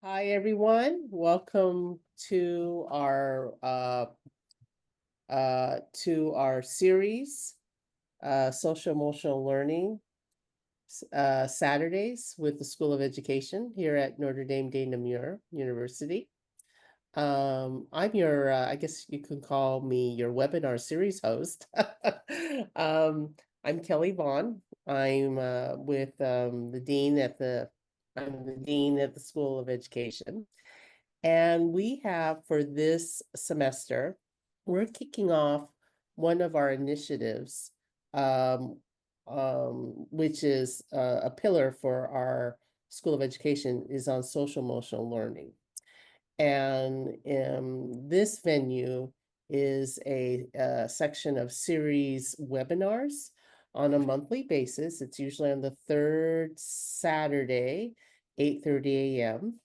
Hi, everyone. Welcome to our series, Social Emotional Learning, Saturdays with the School of Education here at Notre Dame de Namur University. I'm your, I guess you can call me your webinar series host. I'm Kelly Vaughn. I'm the dean at the School of Education. And we have for this semester, we're kicking off one of our initiatives, um, which is a pillar for our School of Education, is on social emotional learning. And this venue is a section of series webinars on a monthly basis. It's usually on the third Saturday, 8:30 a.m.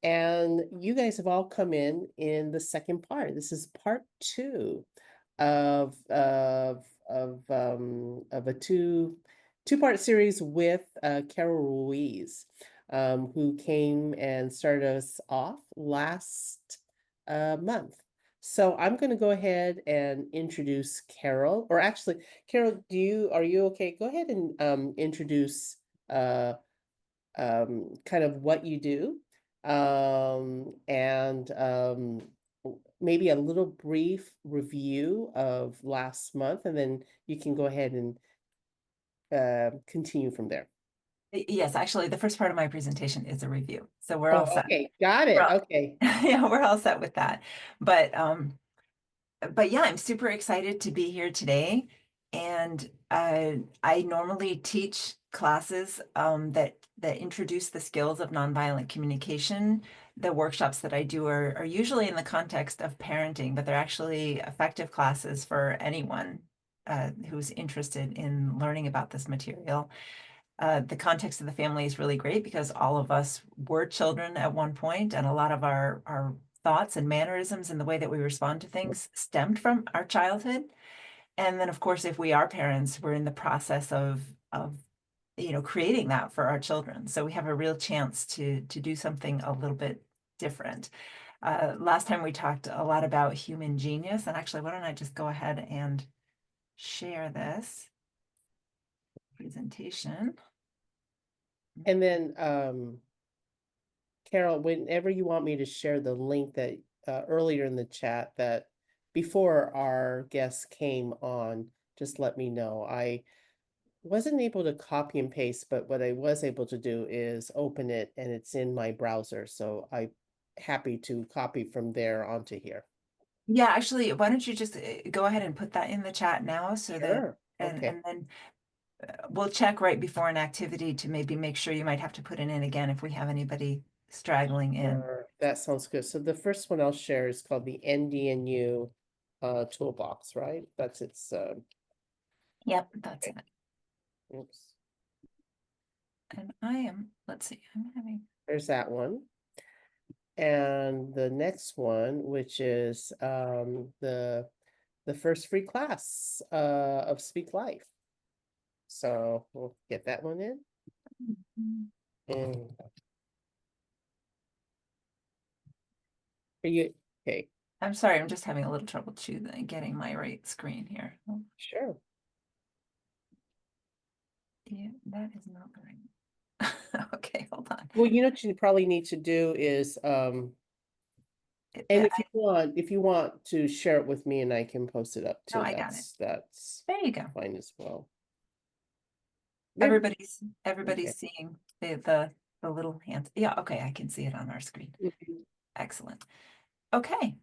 And you guys have all come in the second part. This is part two of a two-part series with Carol Ruiz, who came and started us off last month. So I'm going to go ahead and introduce Carol, or actually, Carol, are you okay? Go ahead and introduce kind of what you do, and maybe a little brief review of last month, and then you can go ahead and continue from there. Yes, actually, the first part of my presentation is a review. So we're all set. Okay, got We're it. all, Okay. yeah, we're all set with that. But yeah, I'm super excited to be here today. And I normally teach classes that introduce the skills of nonviolent communication. The workshops that I do are usually in the context of parenting, but they're actually effective classes for anyone who's interested in learning about this material. The context of the family is really great because all of us were children at one point, and a lot of our thoughts and mannerisms and the way that we respond to things stemmed from our childhood. And then, of course, if we are parents, we're in the process of creating that for our children. So we have a real chance to do something a little bit different. Last time we talked a lot about human genius, and actually, why don't I just go ahead and share this presentation? And then Carol, whenever you want me to share the link that earlier in the chat that before our guest came on, just let me know. I wasn't able to copy and paste, but what I was able to do is open it and it's in my browser. So I'm happy to copy from there onto here. Yeah, actually, why don't you just go ahead and put that in the chat now so that Sure. and Okay. and then we'll check right before an activity to maybe make sure. You might have to put it in again if we have anybody straggling in. Sure. That sounds good. So the first one I'll share is called the NDNU toolbox, right? That's its Yep, that's okay. it. Oops. And let's see, I'm having, There's that one. And the next one, which is the first free class of Speak Life. So we'll get that one in. And are you okay? I'm sorry, I'm just having a little trouble getting my right screen here. Oh, Sure. yeah, that is not right. Okay, hold on. Well, you know what you probably need to do is and if you want to share it with me and I can post it up No, too, I got it. that's There you go. fine as well. There. Everybody's Okay. seeing the little hands. Yeah, okay, I can see it on our screen. Mhm. Excellent. Okay.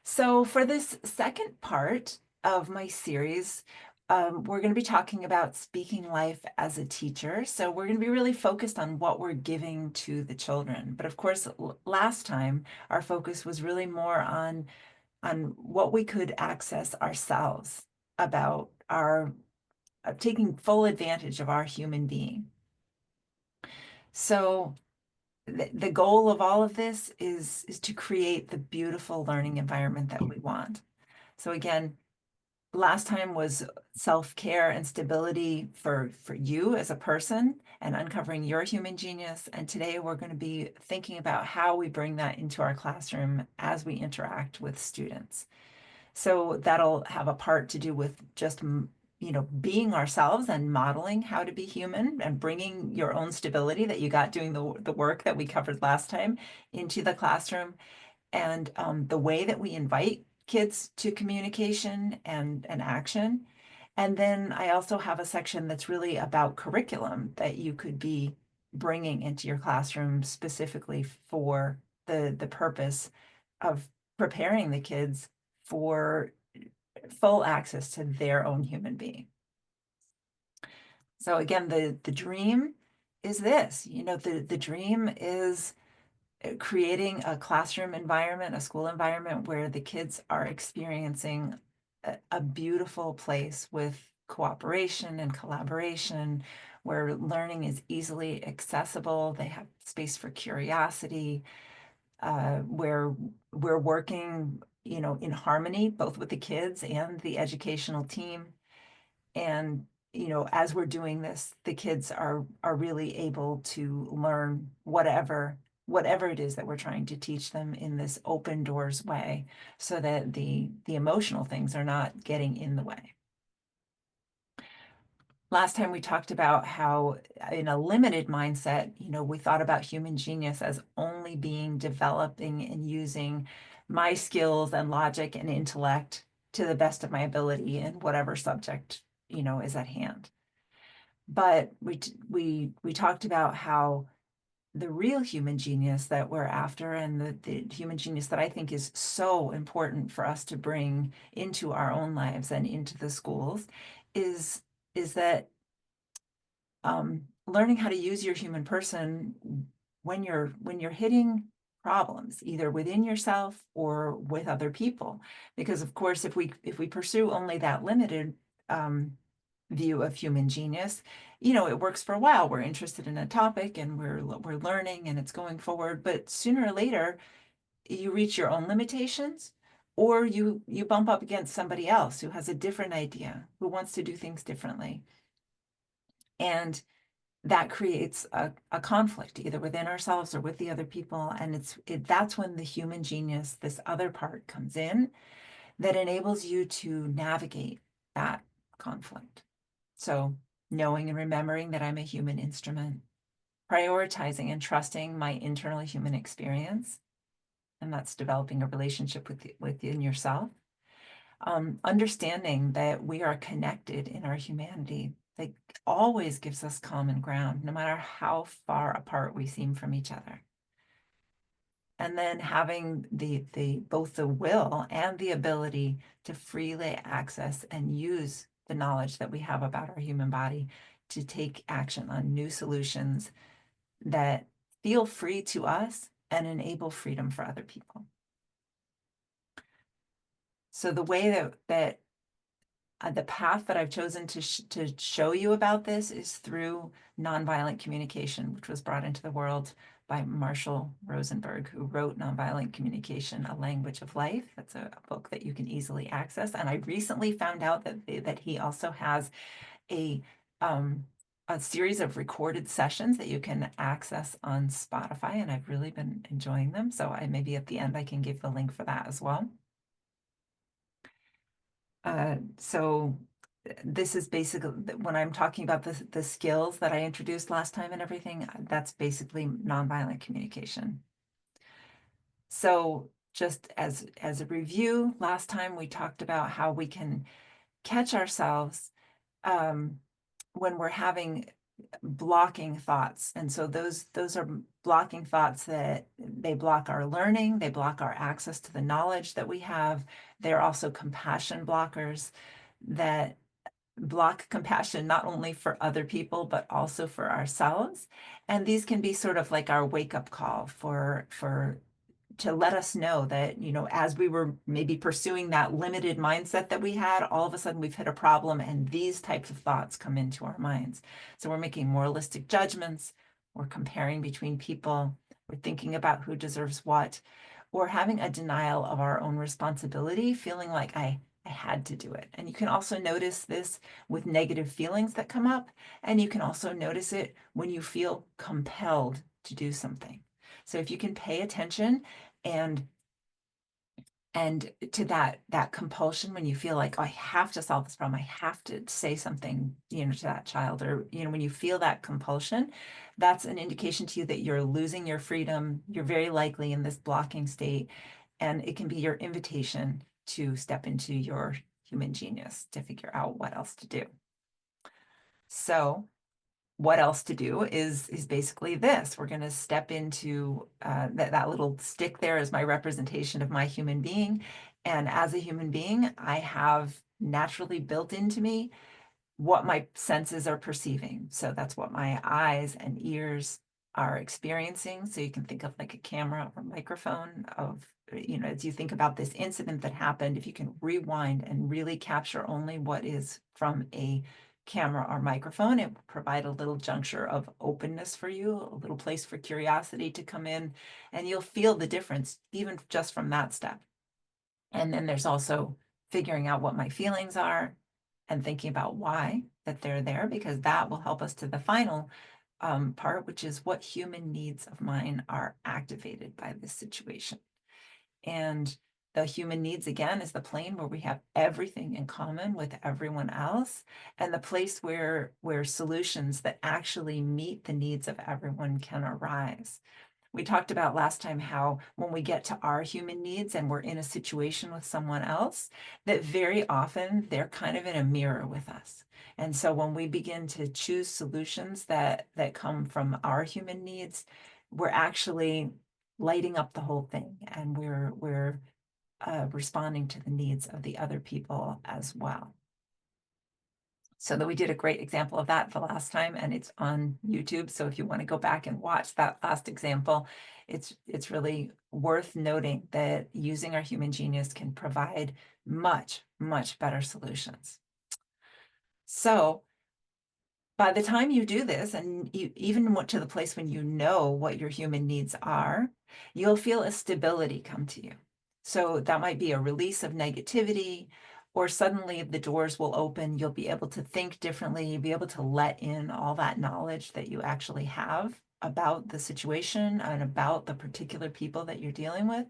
So for this second part of my series, we're going to be talking about speaking life as a teacher. So we're going to be really focused on what we're giving to the children. But of course, last time our focus was really more on what we could access ourselves about our taking full advantage of our human being. So the goal of all of this is to create the beautiful learning environment that we want. So again, last time was self-care and stability for you as a person and uncovering your human genius. And today we're going to be thinking about how we bring that into our classroom as we interact with students. So that'll have a part to do with just, being ourselves and modeling how to be human and bringing your own stability that you got doing the work that we covered last time into the classroom, and the way that we invite kids to communication and action. And then I also have a section that's really about curriculum that you could be bringing into your classroom specifically for the purpose of preparing the kids for full access to their own human being. So again, the dream is this, the dream is creating a classroom environment, a school environment where the kids are experiencing a beautiful place with cooperation and collaboration, where learning is easily accessible. They have space for curiosity, where we're working, in harmony, both with the kids and the educational team. And as we're doing this, the kids are really able to learn whatever it is that we're trying to teach them in this open doors way, so that the emotional things are not getting in the way. Last time we talked about how in a limited mindset, we thought about human genius as only being developing and using my skills and logic and intellect to the best of my ability in whatever subject is at hand. But we talked about how the real human genius that we're after, and the human genius that I think is so important for us to bring into our own lives and into the schools, is that learning how to use your human person when you're hitting problems, either within yourself or with other people. Because of course, if we pursue only that limited view of human genius, it works for a while. We're interested in a topic and we're learning and it's going forward. But sooner or later, you reach your own limitations, or you bump up against somebody else who has a different idea, who wants to do things differently. And that creates a conflict either within ourselves or with the other people. And that's when the human genius, this other part, comes in, that enables you to navigate that conflict. So knowing and remembering that I'm a human instrument, prioritizing and trusting my internal human experience, and that's developing a relationship within yourself. Understanding that we are connected in our humanity, that always gives us common ground, no matter how far apart we seem from each other. And then having both the will and the ability to freely access and use the knowledge that we have about our human body to take action on new solutions that feel free to us and enable freedom for other people. So the way that the path that I've chosen to show you about this is through nonviolent communication, which was brought into the world by Marshall Rosenberg, who wrote Nonviolent Communication, A Language of Life. That's a book that you can easily access. And I recently found out that he also has a series of recorded sessions that you can access on Spotify, and I've really been enjoying them. So maybe at the end I can give the link for that as well. So this is basically, when I'm talking about the skills that I introduced last time and everything, that's basically nonviolent communication. So just as a review, last time we talked about how we can catch ourselves when we're having blocking thoughts. And so those are blocking thoughts that they block our learning, they block our access to the knowledge that we have. They're also compassion blockers that block compassion not only for other people, but also for ourselves. And these can be sort of like our wake-up call for to let us know that, as we were maybe pursuing that limited mindset that we had, all of a sudden we've hit a problem and these types of thoughts come into our minds. So we're making moralistic judgments, we're comparing between people, we're thinking about who deserves what, or having a denial of our own responsibility, feeling like I I had to do it. And you can also notice this with negative feelings that come up. And you can also notice it when you feel compelled to do something. So if you can pay attention and to that compulsion when you feel like, oh, I have to solve this problem, I have to say something, to that child, or when you feel that compulsion, that's an indication to you that you're losing your freedom. You're very likely in this blocking state, and it can be your invitation to step into your human genius to figure out what else to do. So what else to do is basically this. We're going to step into that little stick there is my representation of my human being. And as a human being, I have naturally built into me what my senses are perceiving. So that's what my eyes and ears are experiencing. So you can think of like a camera or microphone of, as you think about this incident that happened, if you can rewind and really capture only what is from a camera or microphone, it will provide a little juncture of openness for you, a little place for curiosity to come in, and you'll feel the difference even just from that step. And then there's also figuring out what my feelings are and thinking about why that they're there, because that will help us to the final part, which is what human needs of mine are activated by this situation. And the human needs, again, is the plane where we have everything in common with everyone else, and the place where solutions that actually meet the needs of everyone can arise. We talked about last time how when we get to our human needs and we're in a situation with someone else, that very often they're kind of in a mirror with us. And so when we begin to choose solutions that come from our human needs, we're actually lighting up the whole thing, and we're responding to the needs of the other people as well. So that we did a great example of that the last time, and it's on YouTube. So if you want to go back and watch that last example, it's really worth noting that using our human genius can provide much, much better solutions. So by the time you do this, and you even went to the place when you know what your human needs are, you'll feel a stability come to you. So that might be a release of negativity, or suddenly the doors will open. You'll be able to think differently. You'll be able to let in all that knowledge that you actually have about the situation and about the particular people that you're dealing with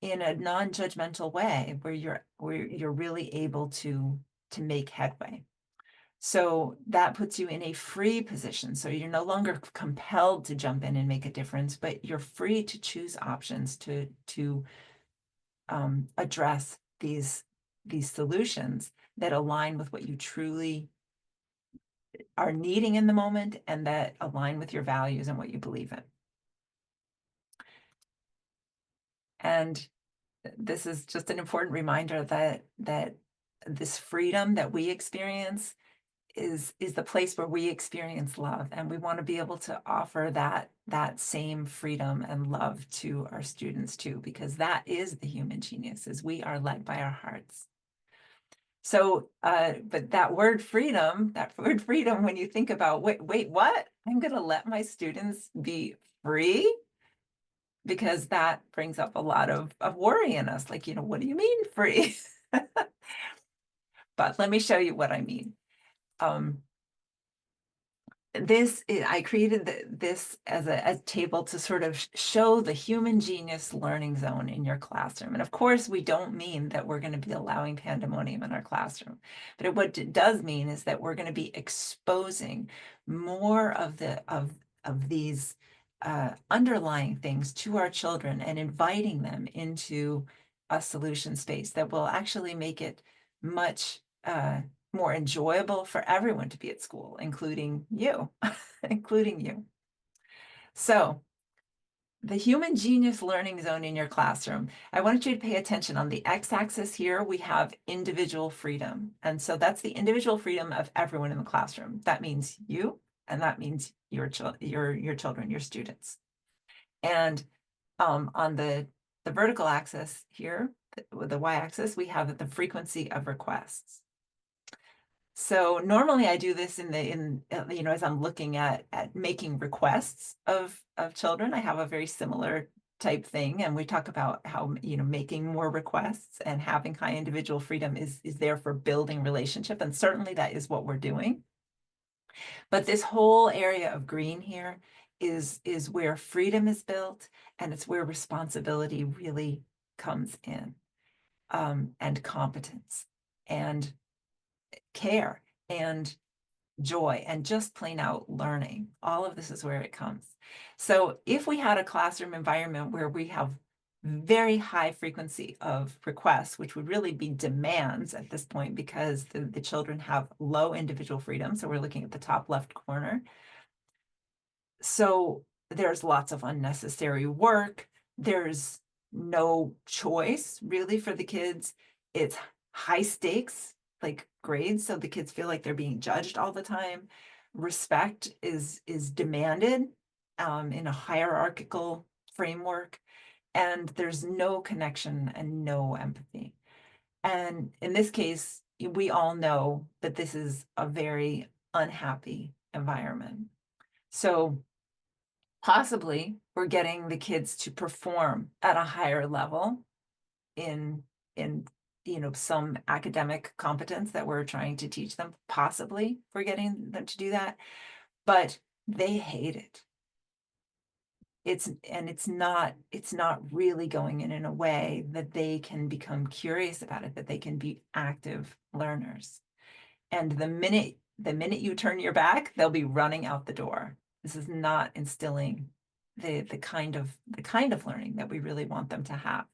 in a non-judgmental way, where you're really able to make headway. So that puts you in a free position. So you're no longer compelled to jump in and make a difference, but you're free to choose options to address these solutions that align with what you truly are needing in the moment, and that align with your values and what you believe in. And this is just an important reminder that this freedom that we experience is the place where we experience love, and we want to be able to offer that same freedom and love to our students too, because that is the human genius, is we are led by our hearts. So but that word freedom, when you think about, wait, what? I'm going to let my students be free? Because that brings up a lot of worry in us, like, what do you mean free? But let me show you what I mean. I created this as a table to sort of show the human genius learning zone in your classroom. And of course, we don't mean that we're going to be allowing pandemonium in our classroom. But what it does mean is that we're going to be exposing more of these underlying things to our children, and inviting them into a solution space that will actually make it much more enjoyable for everyone to be at school, including you, including you. So the human genius learning zone in your classroom, I want you to pay attention. On the x-axis here, we have individual freedom. And so that's the individual freedom of everyone in the classroom. That means you, and that means your children, your students. And on the vertical axis here, with the y-axis, we have the frequency of requests. So normally I do this as I'm looking at making requests of children. I have a very similar type thing, and we talk about how, making more requests and having high individual freedom is there for building relationship, and certainly that is what we're doing. But this whole area of green here is where freedom is built, and it's where responsibility really comes in, and competence and care and joy and just plain out learning. All of this is where it comes. So if we had a classroom environment where we have very high frequency of requests, which would really be demands at this point because the children have low individual freedom. So we're looking at the top left corner. So there's lots of unnecessary work. There's no choice really for the kids. It's high stakes, like grades, so the kids feel like they're being judged all the time. Respect is demanded in a hierarchical framework, and there's no connection and no empathy. And in this case, we all know that this is a very unhappy environment. So possibly we're getting the kids to perform at a higher level in some academic competence that we're trying to teach them. Possibly we're getting them to do that, but they hate it. It's not really going in a way that they can become curious about it, that they can be active learners. And the minute you turn your back, they'll be running out the door. This is not instilling the kind of learning that we really want them to have.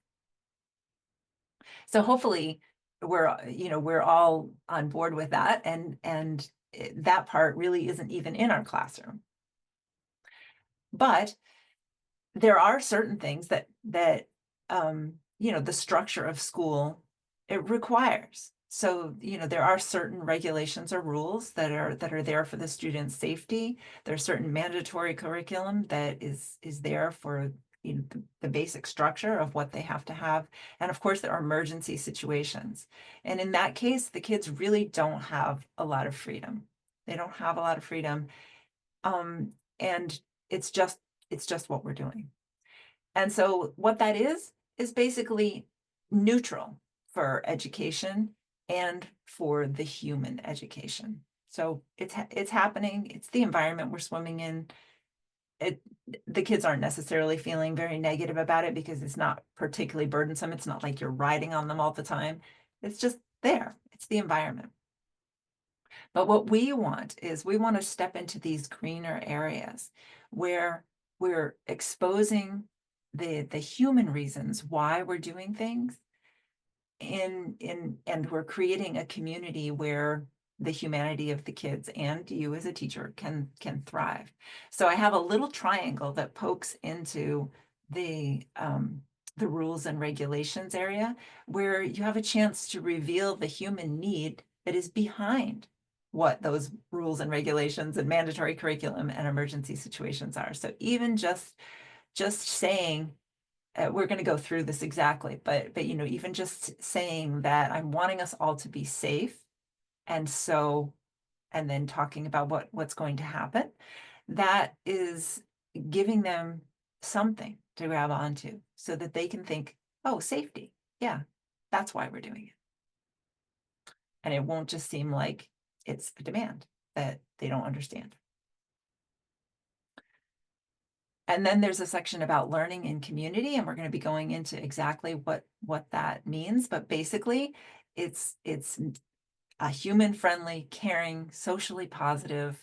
So hopefully we're all on board with that, and that part really isn't even in our classroom. But there are certain things that the structure of school it requires. So, there are certain regulations or rules that are there for the student's safety. There's certain mandatory curriculum that is there for the basic structure of what they have to have. And of course, there are emergency situations. And in that case, the kids really don't have a lot of freedom. They don't have a lot of freedom. And it's just what we're doing. And so what that is basically neutral for education and for the human education. So it's happening. It's the environment we're swimming in. The kids aren't necessarily feeling very negative about it because it's not particularly burdensome. It's not like you're riding on them all the time. It's just there. It's the environment. But what we want is we want to step into these greener areas where we're exposing the human reasons why we're doing things and we're creating a community where the humanity of the kids and you as a teacher can thrive. So I have a little triangle that pokes into the rules and regulations area where you have a chance to reveal the human need that is behind what those rules and regulations and mandatory curriculum and emergency situations are. So even just saying, we're going to go through this exactly, but even just saying that I'm wanting us all to be safe, and then talking about what's going to happen, that is giving them something to grab onto so that they can think, oh, safety, yeah, that's why we're doing it. And it won't just seem like it's a demand that they don't understand. And then there's a section about learning in community, and we're going to be going into exactly what that means. But basically, it's a human-friendly, caring, socially positive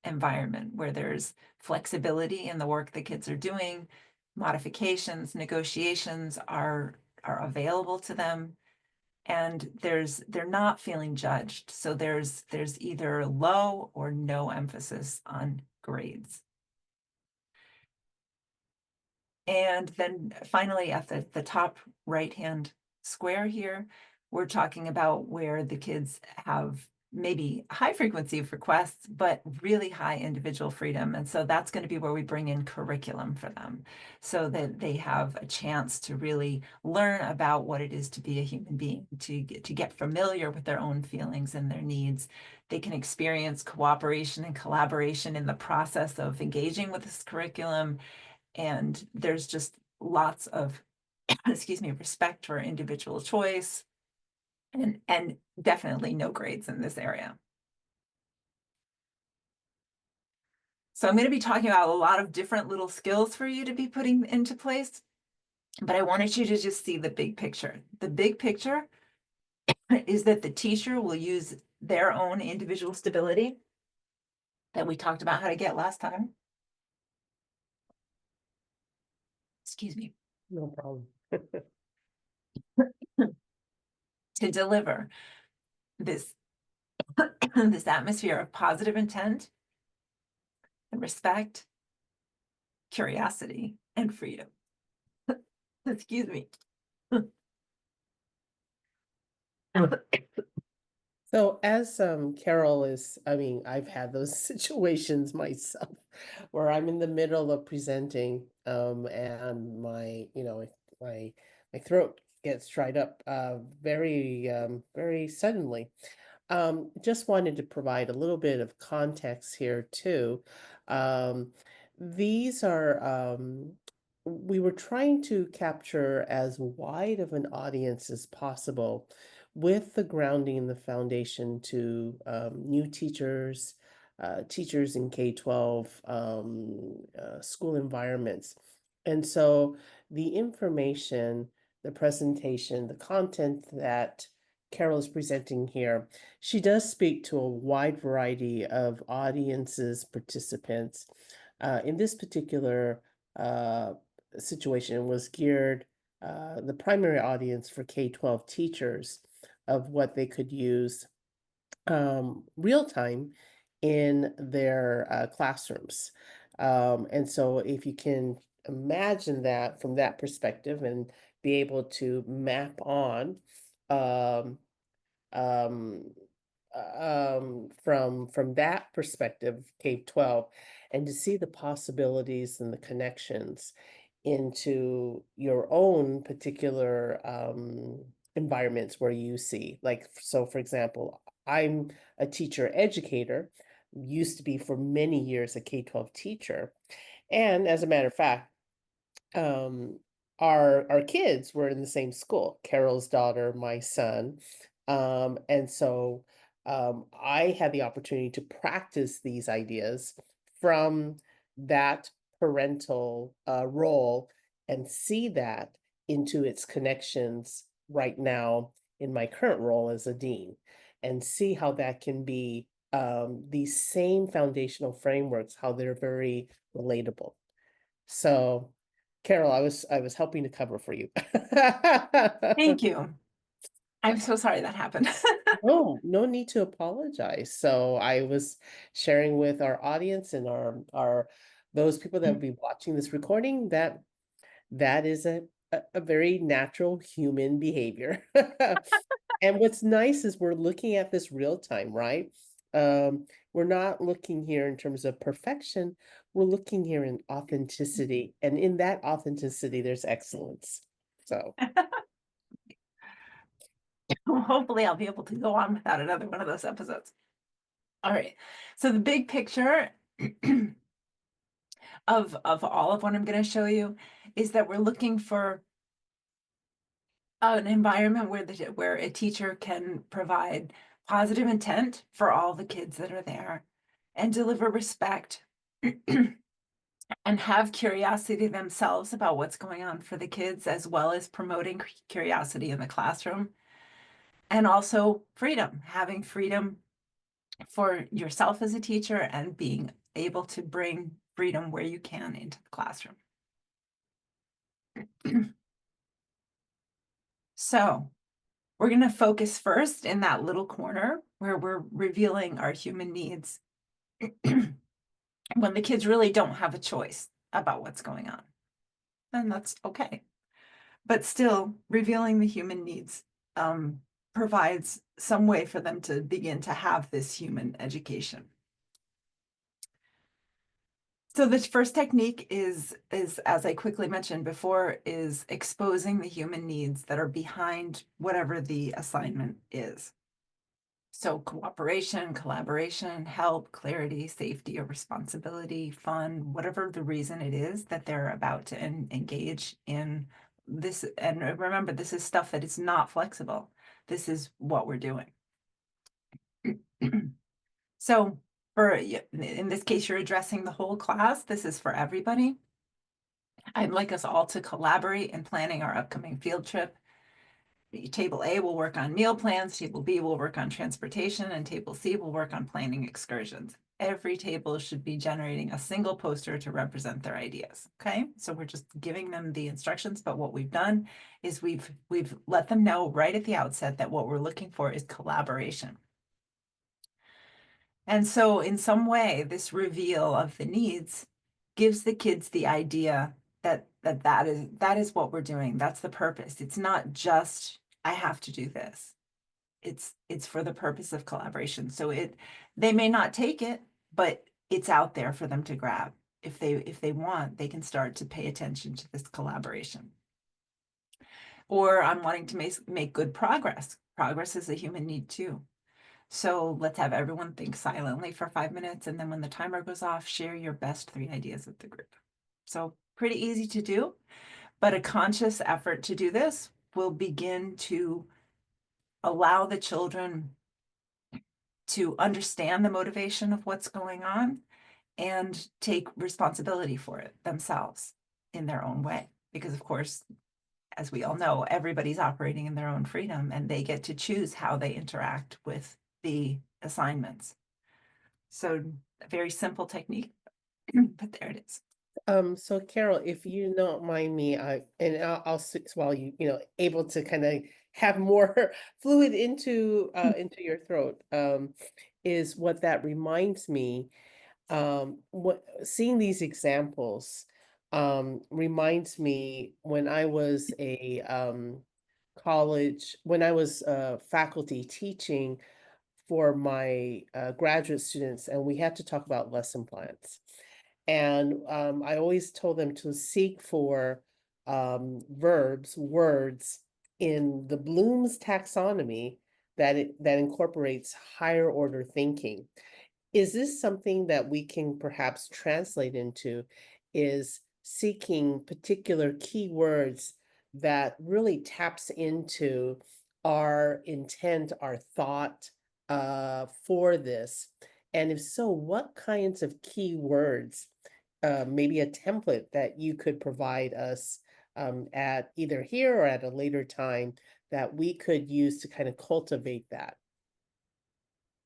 environment where there's flexibility in the work the kids are doing, modifications, negotiations are available to them, and they're not feeling judged. So there's either low or no emphasis on grades. And then finally, at the top right-hand square here, we're talking about where the kids have maybe high frequency of requests, but really high individual freedom. And so that's going to be where we bring in curriculum for them so that they have a chance to really learn about what it is to be a human being, to get familiar with their own feelings and their needs. They can experience cooperation and collaboration in the process of engaging with this curriculum. And there's just lots of, excuse me, respect for individual choice, and definitely no grades in this area. So I'm going to be talking about a lot of different little skills for you to be putting into place, but I wanted you to just see the big picture. The big picture is that the teacher will use their own individual stability that we talked about how to get last time. Excuse me. No problem. To deliver this, this atmosphere of positive intent and respect, curiosity, and freedom. Excuse me. So as Carol is, I mean, I've had those situations myself where I'm in the middle of presenting and my, my throat gets dried up very suddenly. Just wanted to provide a little bit of context here too. Um, these are we were trying to capture as wide of an audience as possible with the grounding and the foundation to new teachers, teachers in K-12 school environments. And so the information, the presentation, the content that Carol is presenting here, she does speak to a wide variety of audiences, participants. In this particular situation was geared the primary audience for K-12 teachers of what they could use real time in their classrooms. And so if you can imagine that from that perspective and be able to map on um, um, from that perspective, K-12, and to see the possibilities and the connections into your own particular environments where you see, like, so for example, I'm a teacher educator, used to be for many years a K-12 teacher. And as a matter of fact, um our kids were in the same school, Carol's daughter, my son, and so I had the opportunity to practice these ideas from that parental role and see that into its connections right now in my current role as a dean, and see how that can be these same foundational frameworks, how they're very relatable. So, Carol, I was helping to cover for you. Thank you. I'm so sorry that happened. No, no need to apologize. So I was sharing with our audience and our those people that will be watching this recording that that is a very natural human behavior. And what's nice is we're looking at this real time, right? We're not looking here in terms of perfection. We're looking here in authenticity. And in that authenticity, there's excellence. So, Hopefully I'll be able to go on without another one of those episodes. All right. So the big picture of all of what I'm going to show you is that we're looking for an environment where a teacher can provide positive intent for all the kids that are there and deliver respect and have curiosity themselves about what's going on for the kids, as well as promoting curiosity in the classroom. And also freedom, having freedom for yourself as a teacher and being able to bring freedom where you can into the classroom. So we're going to focus first in that little corner where we're revealing our human needs when the kids really don't have a choice about what's going on. And that's okay. But still, revealing the human needs provides some way for them to begin to have this human education. So the first technique is, as I quickly mentioned before, is exposing the human needs that are behind whatever the assignment is. So cooperation, collaboration, help, clarity, safety or responsibility, fun, whatever the reason it is that they're about to engage in this. And remember, this is stuff that is not flexible. This is what we're doing. So in this case, you're addressing the whole class. This is for everybody. I'd like us all to collaborate in planning our upcoming field trip. Table A will work on meal plans, table B will work on transportation, and table C will work on planning excursions. Every table should be generating a single poster to represent their ideas. Okay, so we're just giving them the instructions, but what we've done is we've let them know right at the outset that what we're looking for is collaboration. And so in some way, this reveal of the needs gives the kids the idea that is what we're doing. That's the purpose. It's not just I have to do this. It's for the purpose of collaboration. So they may not take it, but it's out there for them to grab. If they want, they can start to pay attention to this collaboration. Or I'm wanting to make good progress. Progress is a human need too. So let's have everyone think silently for 5 minutes, and then when the timer goes off, share your best 3 ideas with the group. So pretty easy to do, but a conscious effort to do this will begin to allow the children to understand the motivation of what's going on and take responsibility for it themselves in their own way. Because of course, as we all know, everybody's operating in their own freedom and they get to choose how they interact with the assignments. So a very simple technique, but there it is. So Carol, if you don't mind me, I'll while able to kind of have more fluid into your throat, is what that reminds me. What seeing these examples reminds me when I was when I was faculty teaching for my graduate students, and we had to talk about lesson plans. And I always told them to seek for words in the Bloom's taxonomy that incorporates higher order thinking. Is this something that we can perhaps translate into, is seeking particular keywords that really taps into our intent, our thought for this? And if so, what kinds of keywords, maybe a template that you could provide us at either here or at a later time that we could use to kind of cultivate that?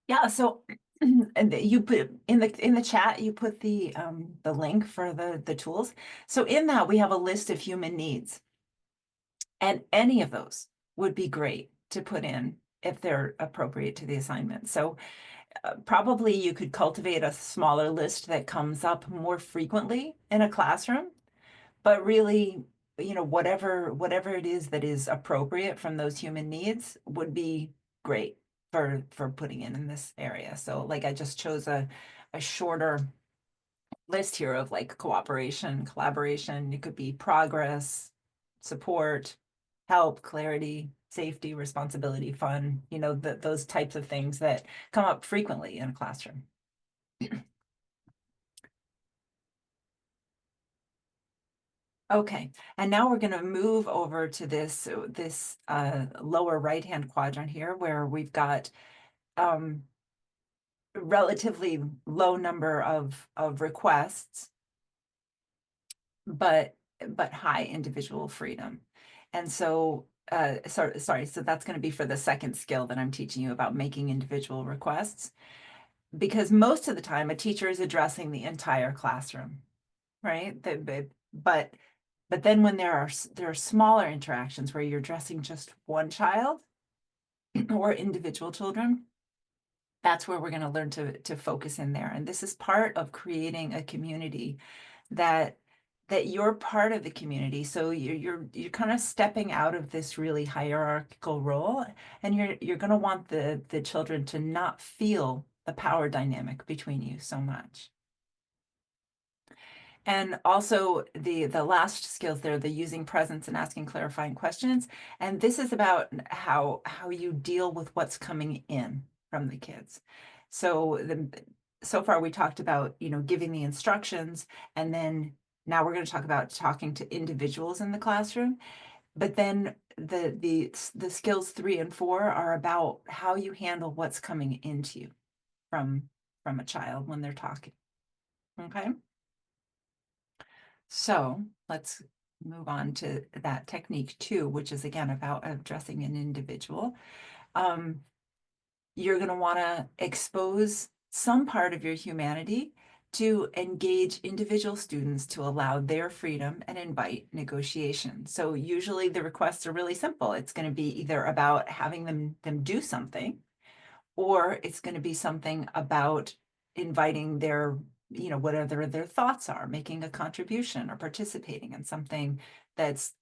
Yeah, so and you put in the chat, you put the link for the tools. So in that we have a list of human needs. And any of those would be great to put in if they're appropriate to the assignment. So probably you could cultivate a smaller list that comes up more frequently in a classroom, but really, whatever it is that is appropriate from those human needs would be great for putting in this area. So like I just chose a shorter list here of like cooperation, collaboration. It could be progress, support, help, clarity, safety, responsibility, fun, those types of things that come up frequently in a classroom. Okay, and now we're going to move over to this lower right-hand quadrant here where we've got relatively low number of requests, but high individual freedom. And so sorry, so that's going to be for the second skill that I'm teaching you about making individual requests, because most of the time a teacher is addressing the entire classroom, right? But then when there are smaller interactions where you're addressing just one child or individual children, that's where we're going to learn to focus in there. And this is part of creating a community that you're part of the community. So you're kind of stepping out of this really hierarchical role, and you're going to want the children to not feel the power dynamic between you so much. And also the last skills there, the using presence and asking clarifying questions. And this is about how you deal with what's coming in. from the kids. So so far we talked about, giving the instructions, and then now we're going to talk about talking to individuals in the classroom. But then the skills 3 and 4 are about how you handle what's coming into you from a child when they're talking. Okay. So let's move on to that technique 2, which is again about addressing an individual. You're going to want to expose some part of your humanity to engage individual students to allow their freedom and invite negotiation. So usually the requests are really simple. It's going to be either about having them do something, or it's going to be something about inviting their, whatever their thoughts are, making a contribution or participating in something that's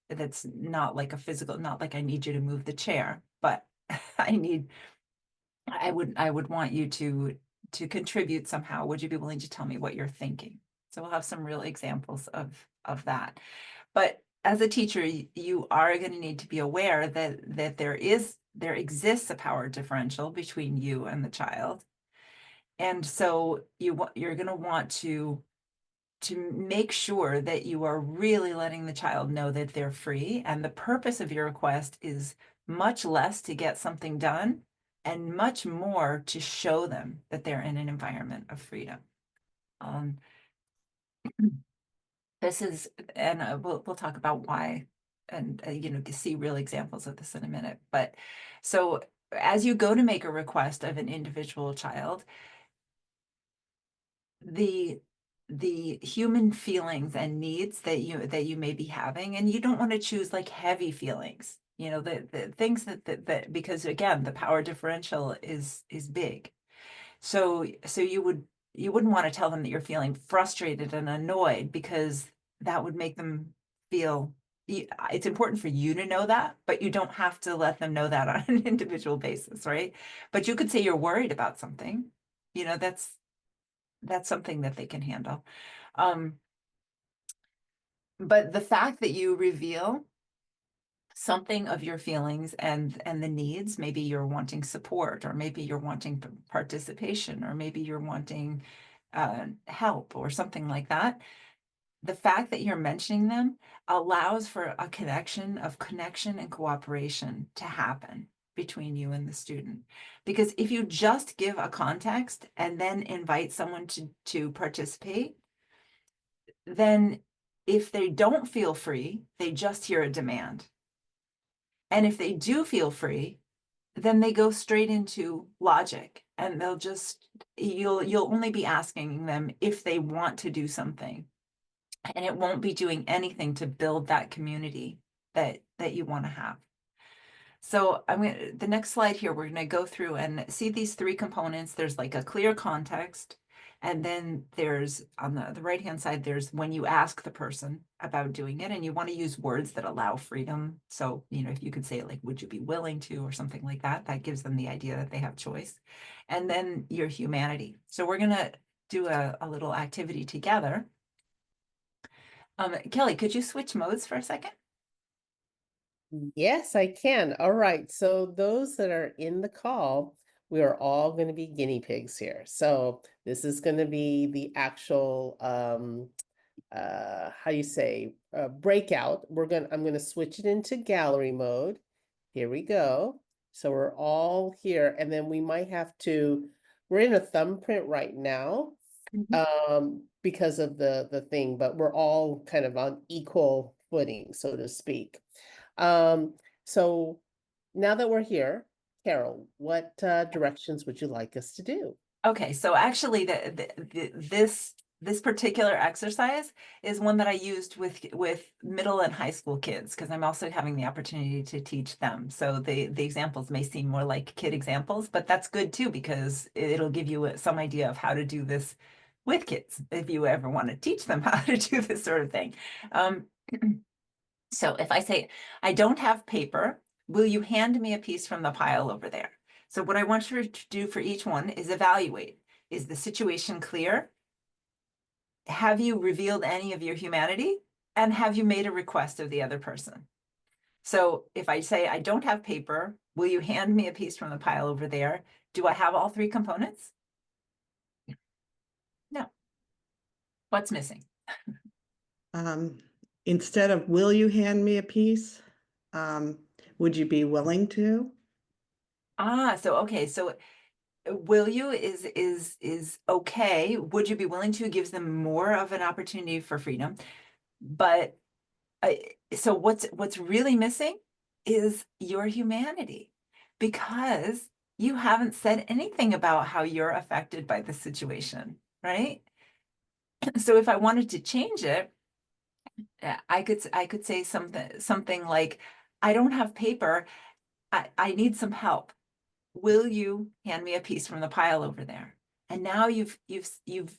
not like a physical, not like I need you to move the chair, but I would want you to contribute somehow. Would you be willing to tell me what you're thinking? So we'll have some real examples of that. But as a teacher, you are going to need to be aware that there exists a power differential between you and the child. And so you're going to want to make sure that you are really letting the child know that they're free. And the purpose of your request is much less to get something done and much more to show them that they're in an environment of freedom. This is, and we'll talk about why, and to see real examples of this in a minute. But so as you go to make a request of an individual child, the human feelings and needs that you may be having, and you don't want to choose like heavy feelings, the things that because again the power differential is big. So you wouldn't want to tell them that you're feeling frustrated and annoyed, because that would make them feel, it's important for you to know that, but you don't have to let them know that on an individual basis, right? But you could say you're worried about something, that's something that they can handle. But the fact that you reveal something of your feelings and the needs, maybe you're wanting support, or maybe you're wanting participation, or maybe you're wanting help or something like that. The fact that you're mentioning them allows for a connection and cooperation to happen between you and the student. Because if you just give a context and then invite someone to participate, then if they don't feel free, they just hear a demand. And if they do feel free, then they go straight into logic, and you'll only be asking them if they want to do something. And it won't be doing anything to build that community that you want to have. So the next slide here, we're going to go through and see these 3 components. There's like a clear context. And then there's on the right-hand side, there's when you ask the person about doing it, and you want to use words that allow freedom. So, if you could say like, would you be willing to, or something like that, that gives them the idea that they have choice. And then your humanity. So we're going to do a little activity together. Kelly, could you switch modes for a second? Yes, I can. All right. So those that are in the call, we are all going to be guinea pigs here. So this is going to be the actual how you say breakout. I'm going to switch it into gallery mode. Here we go. So we're all here, and then we might have to, we're in a thumbprint right now because of the thing, but we're all kind of on equal footing, so to speak. So now that we're here, Carol, what directions would you like us to do? Okay, so actually this particular exercise is one that I used with middle and high school kids, because I'm also having the opportunity to teach them. So the examples may seem more like kid examples, but that's good too, because it'll give you some idea of how to do this with kids if you ever want to teach them how to do this sort of thing. So if I say, I don't have paper, will you hand me a piece from the pile over there? So what I want you to do for each one is evaluate. Is the situation clear? Have you revealed any of your humanity? And have you made a request of the other person? So if I say, I don't have paper, will you hand me a piece from the pile over there? Do I have all three components? No. What's missing? Instead of will you hand me a piece, would you be willing to? So okay, so will you is okay. Would you be willing to gives them more of an opportunity for freedom? But so what's really missing is your humanity, because you haven't said anything about how you're affected by the situation, right? So if I wanted to change it, I could say something like, I don't have paper. I need some help. Will you hand me a piece from the pile over there? And now you've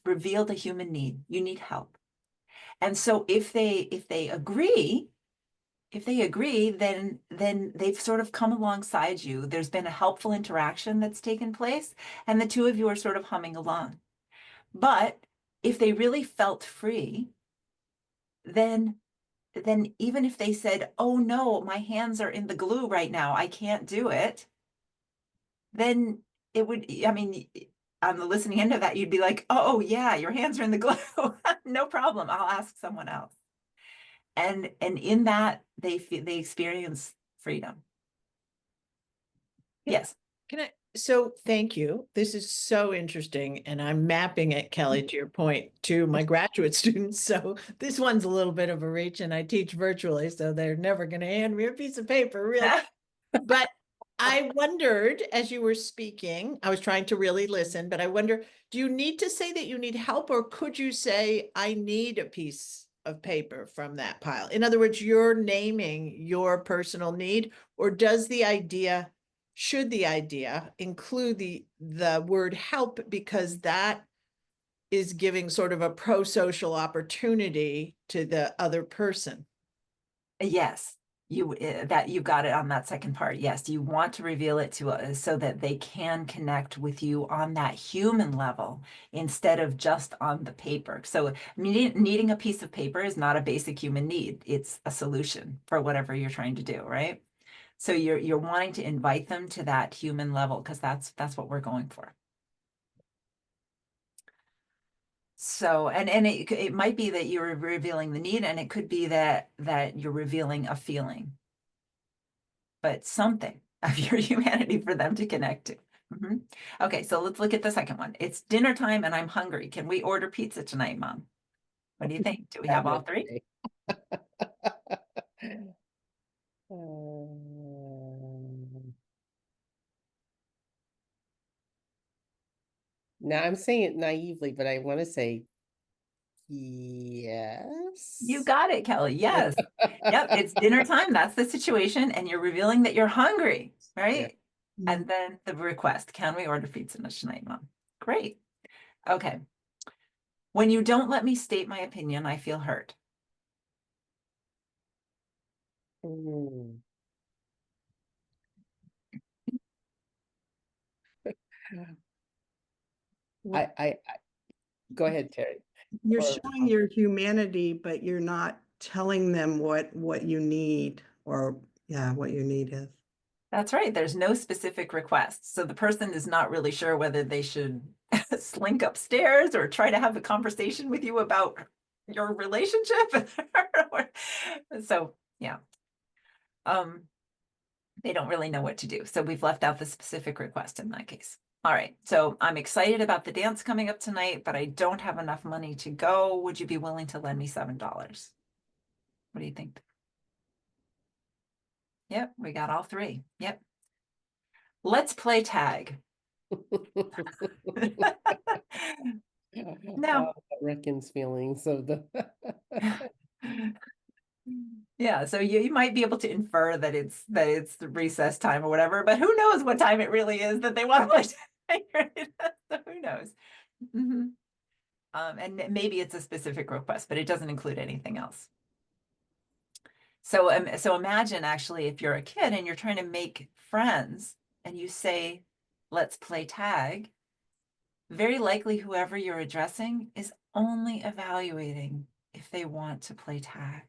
revealed a human need. You need help. And so if they agree, then they've sort of come alongside you. There's been a helpful interaction that's taken place, and the two of you are sort of humming along. But if they really felt free, then even if they said, oh no, my hands are in the glue right now, I can't do it, then it would, I mean, on the listening end of that, you'd be like, oh yeah, your hands are in the glue. No problem. I'll ask someone else. And in that they experience freedom. Yes. So thank you. This is so interesting. And I'm mapping it, Kelly, to your point, to my graduate students. So this one's a little bit of a reach, and I teach virtually, so they're never going to hand me a piece of paper, really. But I wondered, as you were speaking, I was trying to really listen, but I wonder, do you need to say that you need help, or could you say, I need a piece of paper from that pile? In other words, you're naming your personal need, or should the idea include the word help, because that is giving sort of a pro-social opportunity to the other person? Yes, that you got it on that second part. Yes, you want to reveal it to so that they can connect with you on that human level instead of just on the paper. So needing a piece of paper is not a basic human need. It's a solution for whatever you're trying to do, right? So you're wanting to invite them to that human level, because that's what we're going for. So, and it might be that you're revealing the need, and it could be that you're revealing a feeling, but something of your humanity for them to connect to. Okay, so let's look at the second one. It's dinner time and I'm hungry. Can we order pizza tonight, Mom? What do you think? Do we have all three? Now I'm saying it naively, but I want to say yes. You got it, Kelly. Yes. Yep, it's dinner time. That's the situation. And you're revealing that you're hungry, right? Yeah. And then the request, can we order pizza tonight, Mom? Great. Okay. When you don't let me state my opinion, I feel hurt. Mm. I go ahead, Terry. You're Or- showing your humanity, but you're not telling them what you need, or what you need is. That's right. There's no specific request. So the person is not really sure whether they should slink upstairs or try to have a conversation with you about your relationship. So yeah. They don't really know what to do. So we've left out the specific request in that case. All right. So I'm excited about the dance coming up tonight, but I don't have enough money to go. Would you be willing to lend me $7? What do you think? Yep, we got all three. Yep. Let's play tag. No. That reckons feelings of the Yeah, so you might be able to infer that it's the recess time or whatever, but who knows what time it really is that they want to play tag, right? So who knows? And maybe it's a specific request, but it doesn't include anything else. So imagine actually if you're a kid and you're trying to make friends and you say, let's play tag, very likely whoever you're addressing is only evaluating if they want to play tag.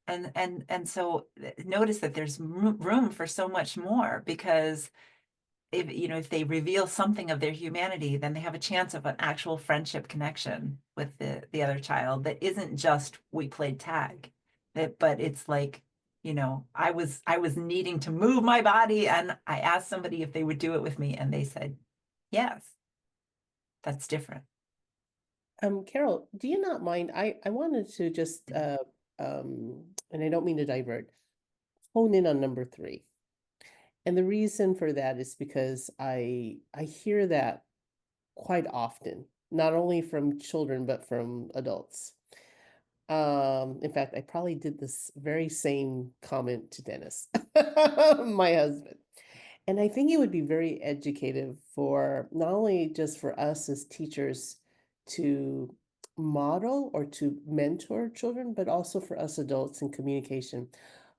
And so notice that there's room for so much more, because if they reveal something of their humanity, then they have a chance of an actual friendship connection with the other child that isn't just we played tag, but it's like, I was needing to move my body, and I asked somebody if they would do it with me, and they said yes. That's different. Carol, do you not mind? I wanted to just and I don't mean to divert, hone in on number 3. And the reason for that is because I hear that quite often, not only from children, but from adults. In fact, I probably did this very same comment to Dennis, my husband. And I think it would be very educative for not only just for us as teachers to model or to mentor children, but also for us adults in communication.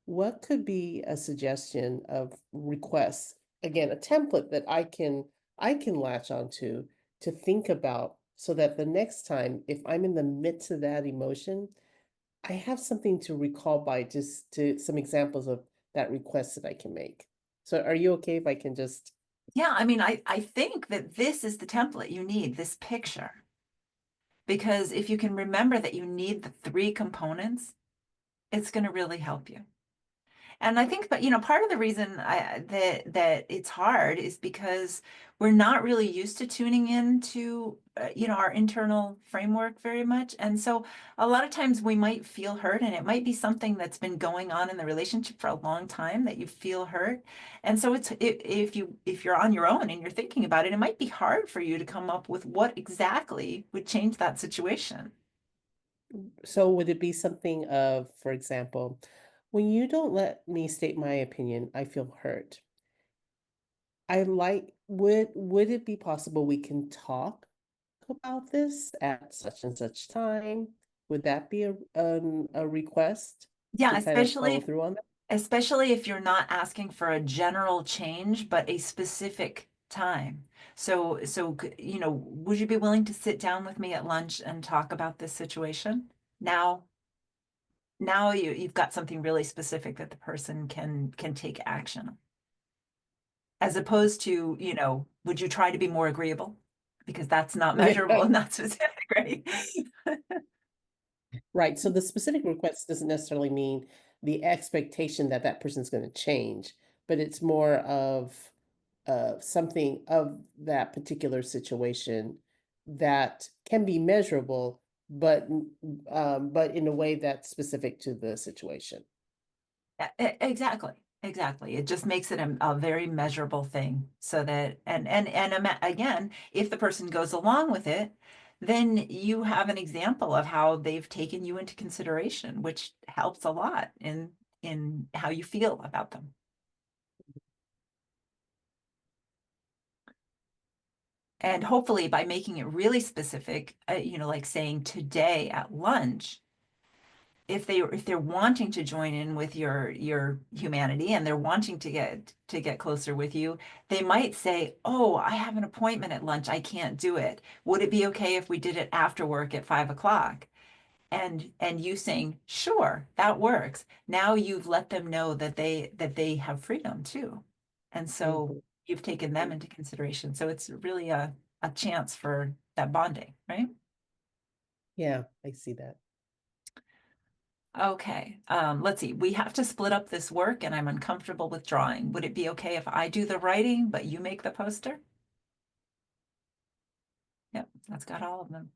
What could be a suggestion of requests? Again, a template that I can latch onto to think about so that the next time, if I'm in the midst of that emotion, I have something to recall by just to some examples of that request that I can make. So are you okay if I can just, Yeah, I mean, I think that this is the template you need, this picture. Because if you can remember that you need the 3 components, it's going to really help you. And I think, but part of the reason that it's hard is because we're not really used to tuning into our internal framework very much, and so a lot of times we might feel hurt, and it might be something that's been going on in the relationship for a long time that you feel hurt, and so if you're on your own and you're thinking about it, it might be hard for you to come up with what exactly would change that situation. so would it be something of, for example, when you don't let me state my opinion, I feel hurt. Would it be possible we can talk about this at such and such time? Would that be a request Yeah, to kind of follow through on that? especially if you're not asking for a general change, but a specific time. So, would you be willing to sit down with me at lunch and talk about this situation? Now you've got something really specific that the person can take action. As opposed to, would you try to be more agreeable? Because that's not measurable and not specific, right? Right. So the specific request doesn't necessarily mean the expectation that that person's going to change, but it's more of something of that particular situation that can be measurable, but in a way that's specific to the situation. Exactly. Exactly. It just makes it a very measurable thing, so that, again, if the person goes along with it, then you have an example of how they've taken you into consideration, which helps a lot in how you feel about them. And hopefully by making it really specific, like saying today at lunch, if they're wanting to join in with your humanity, and they're wanting to get closer with you, they might say, oh, I have an appointment at lunch, I can't do it. Would it be okay if we did it after work at 5 o'clock? And you saying, sure, that works. Now you've let them know that they have freedom too. And so you've taken them into consideration. So it's really a chance for that bonding, right? Yeah, I see that. Okay, let's see. We have to split up this work, and I'm uncomfortable with drawing. Would it be okay if I do the writing, but you make the poster? Yep, that's got all of them.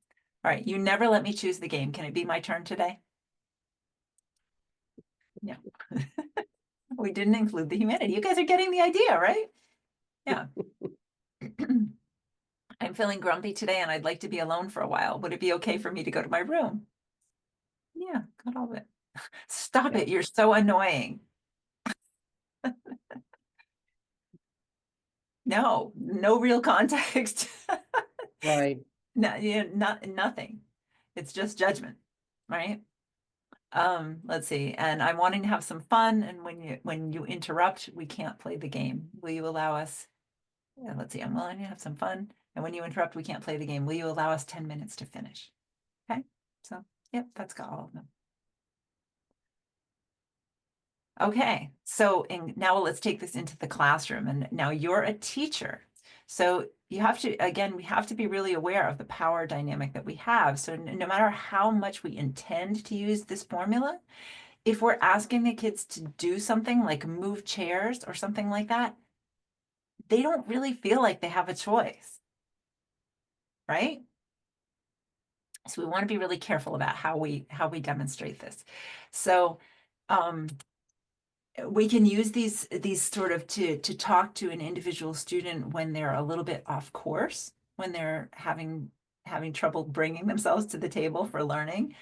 All right, you never let me choose the game. Can it be my turn today? Yeah. We didn't include the humanity. You guys are getting the idea, right? Yeah. I'm feeling grumpy today, and I'd like to be alone for a while. Would it be okay for me to go to my room? Yeah, got all of it. Stop Yeah. it. You're so annoying. No real context. Right. No, nothing. It's just judgment, right? Let's see. And I'm wanting to have some fun. And when you interrupt, we can't play the game. Will you allow us? Yeah, let's see. I'm willing to have some fun. And when you interrupt, we can't play the game. Will you allow us 10 minutes to finish? Okay. So, yep, that's got all of them. Okay, so and now let's take this into the classroom. And now you're a teacher. So you have to, again, we have to be really aware of the power dynamic that we have. So no matter how much we intend to use this formula, if we're asking the kids to do something like move chairs or something like that, they don't really feel like they have a choice, right? So we want to be really careful about how we demonstrate this. So we can use these sort of to talk to an individual student when they're a little bit off course, when they're having trouble bringing themselves to the table for learning.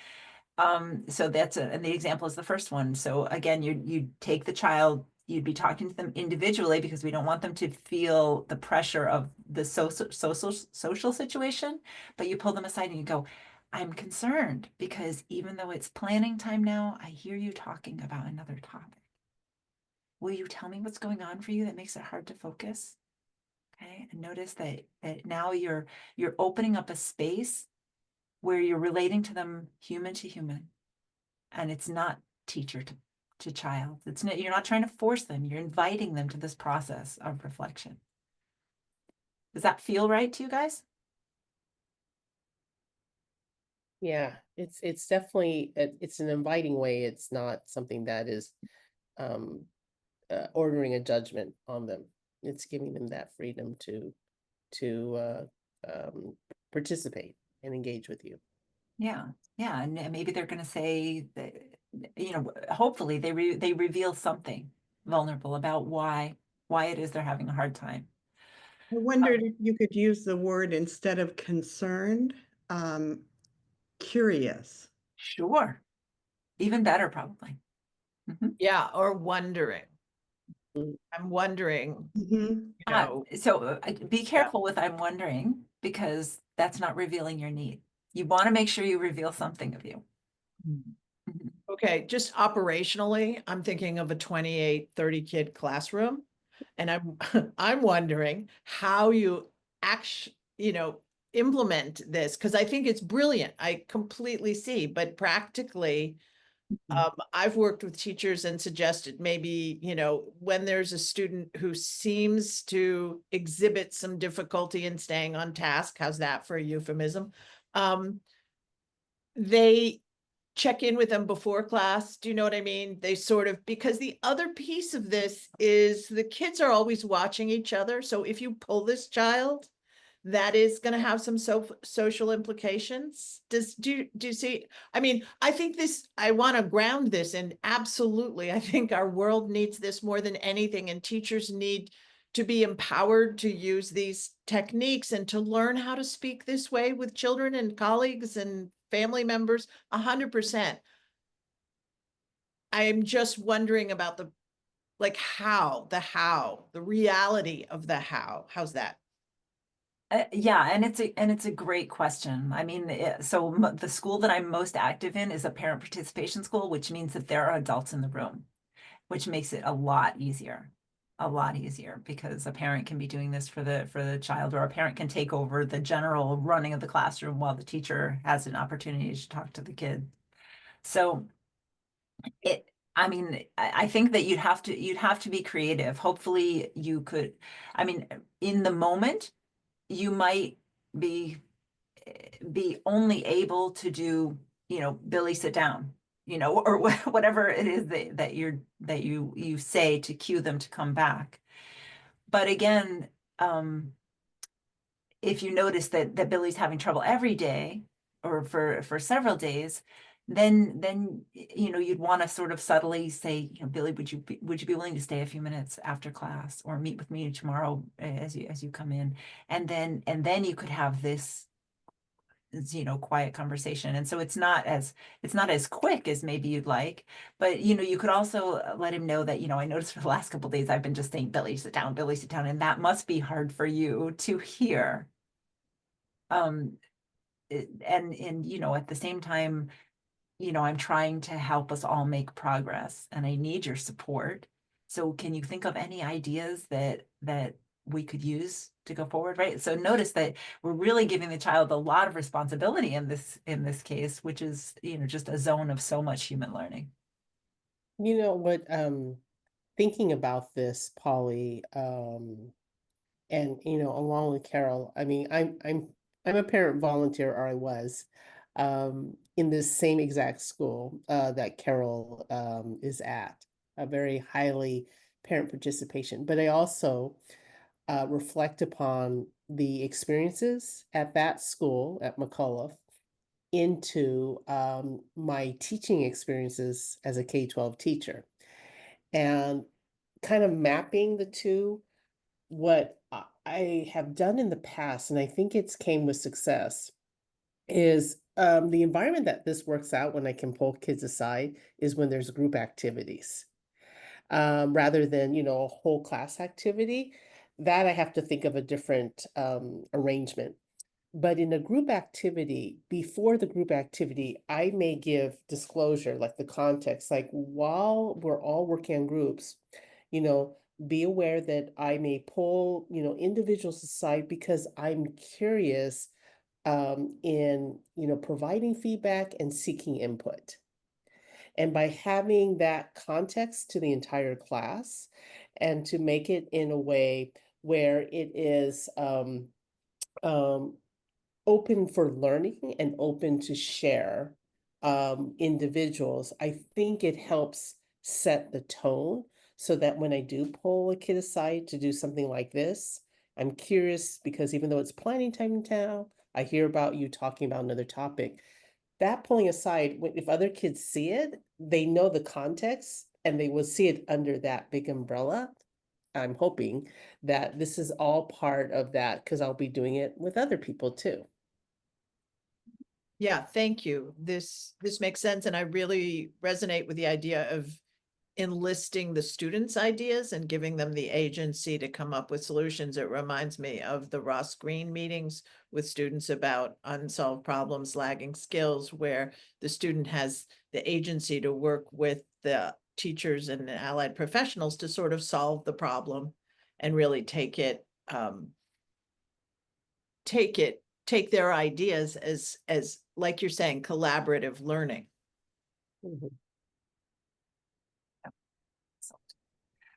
So that's and the example is the first one. So again, you take the child, you'd be talking to them individually because we don't want them to feel the pressure of the social situation, but you pull them aside and you go, I'm concerned because even though it's planning time now, I hear you talking about another topic. Will you tell me what's going on for you that makes it hard to focus? Okay, and notice that now you're opening up a space where you're relating to them human to human, and it's not teacher to child. It's not, you're not trying to force them. You're inviting them to this process of reflection. Does that feel right to you guys? Yeah, it's definitely, it's an inviting way. It's not something that is ordering a judgment on them. It's giving them that freedom to participate and engage with you. Yeah, and maybe they're going to say that, you know, hopefully they reveal something vulnerable about why it is they're having a hard time. I wondered if you could use the word instead of concerned, curious. Sure, even better probably. Yeah, or wondering. Mm. I'm wondering, Mhm. you know, So be careful with I'm wondering, because that's not revealing your need. You want to make sure you reveal something of you. Mhm. okay, just operationally, I'm thinking of a 28, 30 kid classroom. And I'm I'm wondering how you implement this, because I think it's brilliant. I completely see, but practically, I've worked with teachers and suggested maybe, when there's a student who seems to exhibit some difficulty in staying on task, how's that for a euphemism? They check in with them before class. Do you know what I mean? They sort of, because the other piece of this is the kids are always watching each other. So if you pull this child, that is going to have some social implications. Do you see? I mean, I think I want to ground this in absolutely. I think our world needs this more than anything, and teachers need to be empowered to use these techniques and to learn how to speak this way with children and colleagues and family members. 100%. I'm just wondering about the reality of the how. How's that? Yeah, and it's a great question. I mean, so the school that I'm most active in is a parent participation school, which means that there are adults in the room, which makes it a lot easier because a parent can be doing this for the child, or a parent can take over the general running of the classroom while the teacher has an opportunity to talk to the kid. So I mean, I think that you'd have to be creative. Hopefully you could, I mean, in the moment, you might be only able to do, Billy, sit down, or whatever it is that you say to cue them to come back. But again, if you notice that Billy's having trouble every day or for several days, then you'd want to sort of subtly say, Billy, would you be willing to stay a few minutes after class, or meet with me tomorrow as you come in, and then you could have this quiet conversation. And so it's not as quick as maybe you'd like, but you could also let him know that, I noticed for the last couple of days I've been just saying, Billy, sit down, and that must be hard for you to hear. And at the same time, I'm trying to help us all make progress, and I need your support. So can you think of any ideas that we could use to go forward, right? So notice that we're really giving the child a lot of responsibility in this case, which is, just a zone of so much human learning. You know what, thinking about this, Polly, and along with Carol, I mean, I'm a parent volunteer, or I was, in this same exact school that Carol is at, a very highly parent participation. But I also reflect upon the experiences at that school at McCullough into my teaching experiences as a K-12 teacher, and kind of mapping the two. What I have done in the past, and I think it's came with success, is the environment that this works out when I can pull kids aside is when there's group activities, rather than, a whole class activity. That I have to think of a different arrangement. But in a group activity, before the group activity, I may give disclosure, like the context, like while we're all working on groups, you know, be aware that I may pull, individuals aside because I'm curious in, providing feedback and seeking input. And by having that context to the entire class and to make it in a way where it is um, open for learning and open to share individuals, I think it helps set the tone so that when I do pull a kid aside to do something like this, I'm curious because even though it's planning time now, I hear about you talking about another topic. That pulling aside, if other kids see it, they know the context and they will see it under that big umbrella. I'm hoping that this is all part of that because I'll be doing it with other people too. Yeah, thank you. This makes sense, and I really resonate with the idea of enlisting the students' ideas and giving them the agency to come up with solutions. It reminds me of the Ross Green meetings with students about unsolved problems, lagging skills, where the student has the agency to work with the teachers and the allied professionals to sort of solve the problem and really take their ideas as like you're saying, collaborative learning. Mhm.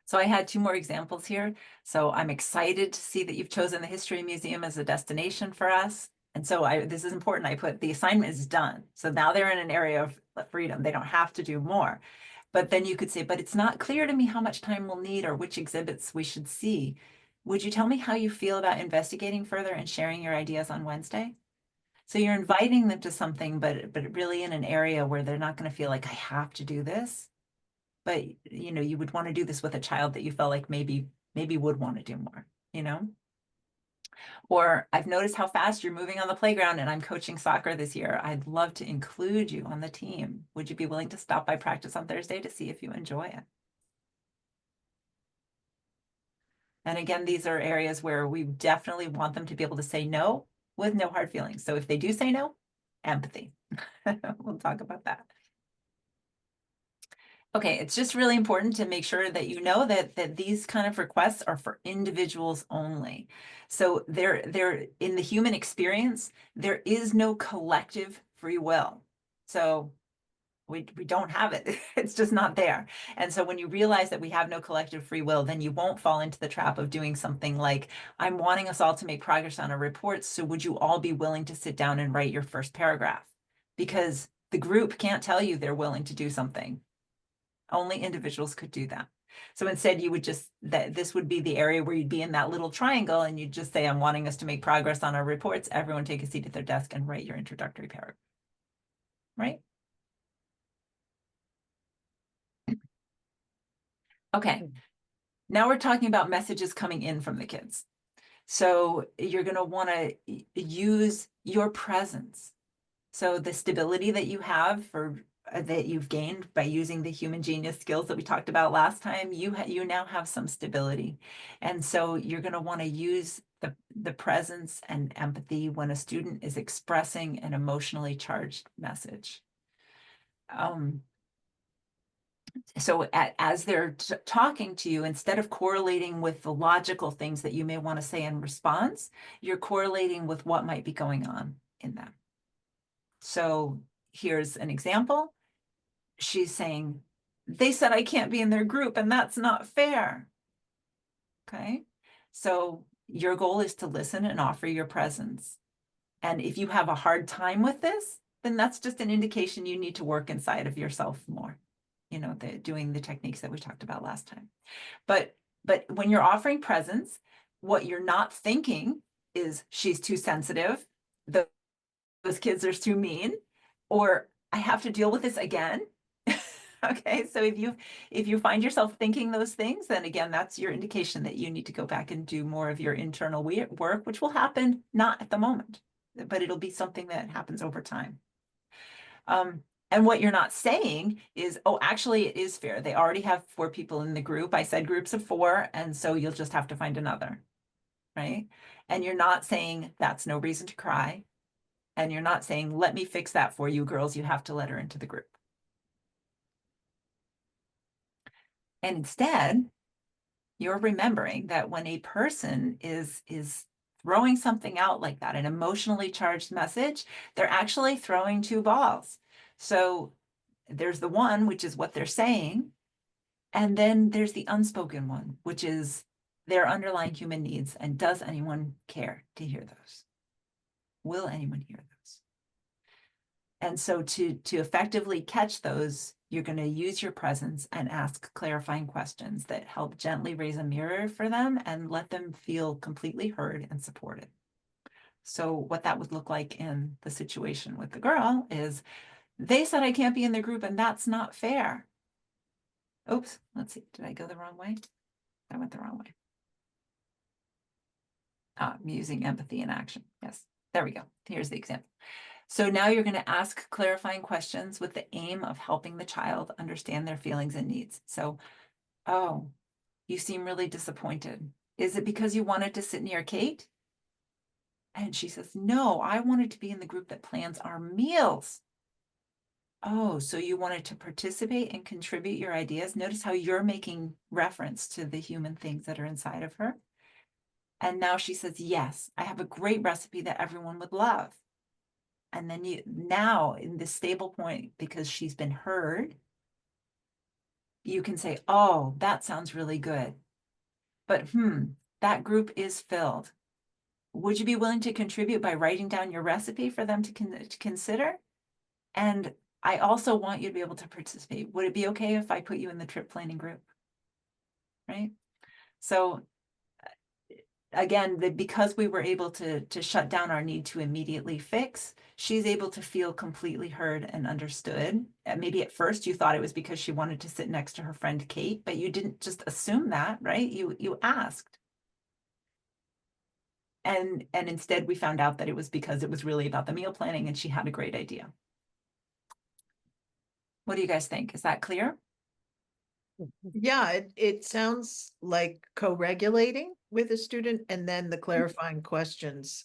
So I had two more examples here. So I'm excited to see that you've chosen the History Museum as a destination for us. And so this is important. I put the assignment is done. So now they're in an area of freedom. They don't have to do more. But then you could say, but it's not clear to me how much time we'll need or which exhibits we should see. Would you tell me how you feel about investigating further and sharing your ideas on Wednesday? So you're inviting them to something, but really in an area where they're not going to feel like I have to do this. But you would want to do this with a child that you felt like maybe would want to do more, Or I've noticed how fast you're moving on the playground and I'm coaching soccer this year. I'd love to include you on the team. Would you be willing to stop by practice on Thursday to see if you enjoy it? And again, these are areas where we definitely want them to be able to say no with no hard feelings. So if they do say no, empathy. We'll talk about that. Okay, it's just really important to make sure that you know that these kind of requests are for individuals only. So they're in the human experience, there is no collective free will. So we don't have it. It's just not there. And so when you realize that we have no collective free will, then you won't fall into the trap of doing something like, I'm wanting us all to make progress on our reports. So would you all be willing to sit down and write your first paragraph? Because the group can't tell you they're willing to do something. Only individuals could do that. So instead you would this would be the area where you'd be in that little triangle and you'd just say, I'm wanting us to make progress on our reports. Everyone take a seat at their desk and write your introductory paragraph, right? Okay, now we're talking about messages coming in from the kids. So you're going to want to use your presence. So the stability that you have that you've gained by using the human genius skills that we talked about last time, you now have some stability. And so you're going to want to use the presence and empathy when a student is expressing an emotionally charged message. So as they're talking to you, instead of correlating with the logical things that you may want to say in response, you're correlating with what might be going on in them. So here's an example. She's saying, they said I can't be in their group and that's not fair. Okay. So your goal is to listen and offer your presence. And if you have a hard time with this, then that's just an indication you need to work inside of yourself more, doing the techniques that we talked about last time. But when you're offering presence, what you're not thinking is she's too sensitive, those kids are too mean, or I have to deal with this again. Okay, so if you find yourself thinking those things, then again, that's your indication that you need to go back and do more of your internal work, which will happen not at the moment, but it'll be something that happens over time. And what you're not saying is, oh, actually, it is fair. They already have 4 people in the group. I said groups of 4, and so you'll just have to find another, right? And you're not saying that's no reason to cry. And you're not saying, let me fix that for you, girls. You have to let her into the group. And instead, you're remembering that when a person is throwing something out like that, an emotionally charged message, they're actually throwing 2 balls. So there's the one, which is what they're saying. And then there's the unspoken one, which is their underlying human needs. And does anyone care to hear those? Will anyone hear those? And so to effectively catch those, you're going to use your presence and ask clarifying questions that help gently raise a mirror for them and let them feel completely heard and supported. So what that would look like in the situation with the girl is, they said I can't be in the group and that's not fair. Oops, let's see, did I go the wrong way? I went the wrong way. I'm using empathy in action. Yes, there we go. Here's the example. So now you're going to ask clarifying questions with the aim of helping the child understand their feelings and needs. So, oh, you seem really disappointed. Is it because you wanted to sit near Kate? And she says, no, I wanted to be in the group that plans our meals. Oh, so you wanted to participate and contribute your ideas. Notice how you're making reference to the human things that are inside of her. And now she says, yes, I have a great recipe that everyone would love. And then now in this stable point, because she's been heard, you can say, oh, that sounds really good. But that group is filled. Would you be willing to contribute by writing down your recipe for them to consider? And I also want you to be able to participate. Would it be okay if I put you in the trip planning group? Right? So again, because we were able to shut down our need to immediately fix, she's able to feel completely heard and understood. Maybe at first you thought it was because she wanted to sit next to her friend Kate, but you didn't just assume that, right? You asked. And instead we found out that it was because it was really about the meal planning and she had a great idea. What do you guys think? Is that clear? Yeah, it sounds like co-regulating with a student and then the clarifying questions.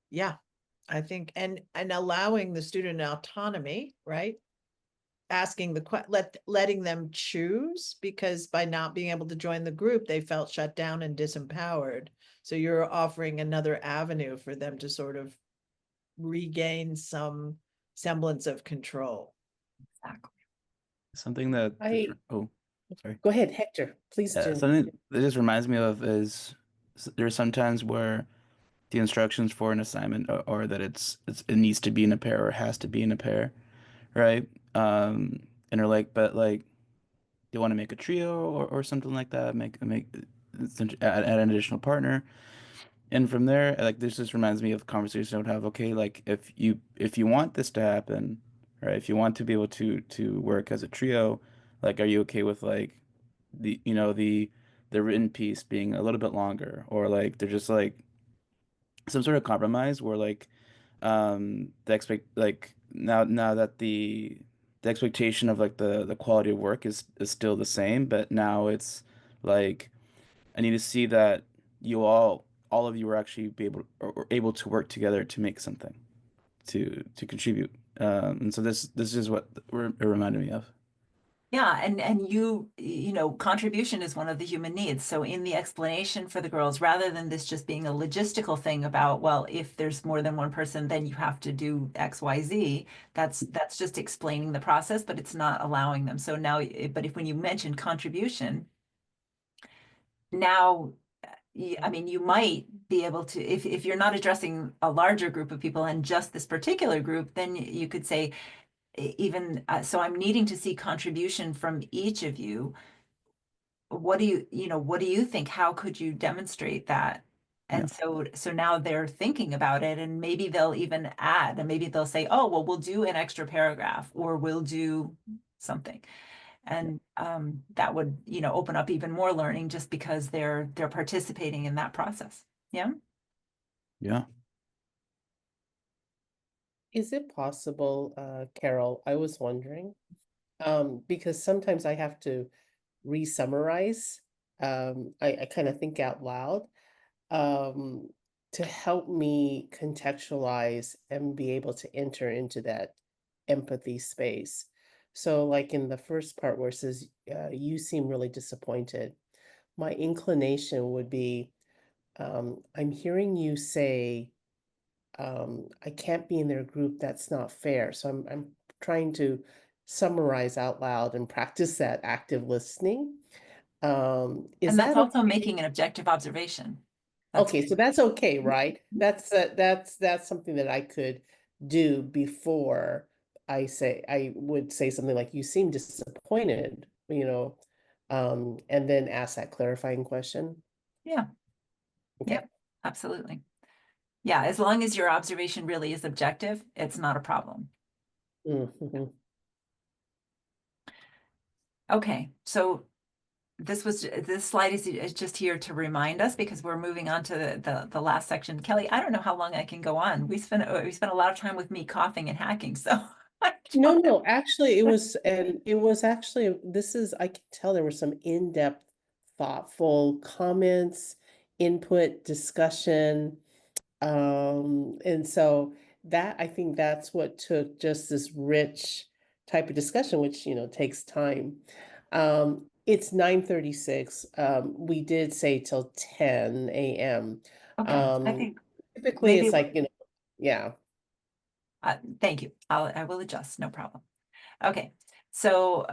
Yeah, I think, and allowing the student autonomy, right? Asking letting them choose, because by not being able to join the group, they felt shut down and disempowered. So you're offering another avenue for them to sort of regain some semblance of control. Exactly. Something that oh, sorry. Go ahead, Hector, please do. Something that just reminds me of is there are some times where the instructions for an assignment are that it needs to be in a pair or has to be in a pair, right? And they're like, but like, do you want to make a trio or something like that? Add an additional partner. And from there, like this just reminds me of the conversation I would have. Okay, like if you want this to happen, right? If you want to be able to work as a trio, like, are you okay with like the written piece being a little bit longer, or like they're just like some sort of compromise where like now that the expectation of like the quality of work is still the same, but now it's like I need to see that you all of you are actually or able to work together to make something to contribute. And so this is what it reminded me of. Yeah, and you know, contribution is one of the human needs. So in the explanation for the girls, rather than this just being a logistical thing about, well, if there's more than one person, then you have to do X, Y, Z. That's just explaining the process, but it's not allowing them. So now, but if when you mention contribution, now, I mean, you might be able to, if you're not addressing a larger group of people and just this particular group, then you could say, even so I'm needing to see contribution from each of you. What do what do you think? How could you demonstrate that? And so now they're thinking about it, and maybe they'll even add, and maybe they'll say, oh, well, we'll do an extra paragraph, or we'll do something. And that would, open up even more learning just because they're participating in that process. Yeah. Yeah. Is it possible, Carol, I was wondering, because sometimes I have to re-summarize, I kind of think out loud, um, to help me contextualize and be able to enter into that empathy space. So like in the first part where it says, you seem really disappointed, my inclination would be, I'm hearing you say, I can't be in their group, that's not fair. So I'm trying to summarize out loud and practice that active listening. Is And that's that also okay? making an objective observation. That's Okay, so that's okay, right? That's something that I could do before I would say something like, you seem disappointed, and then ask that clarifying question. yeah, Okay. yep, absolutely. Yeah, as long as your observation really is objective, it's not a problem. Mhm. Okay, so this slide is just here to remind us, because we're moving on to the last section. Kelly, I don't know how long I can go on. We spent a lot of time with me coughing and hacking, so No, actually, it was actually, I can tell there were some in-depth, thoughtful comments, input, discussion. And so I think that's what took just this rich type of discussion, which, takes time. It's 9:36. We did say till 10 a.m. okay, I Um, think Typically maybe it's like, yeah. thank you. I will adjust, no problem. Okay, so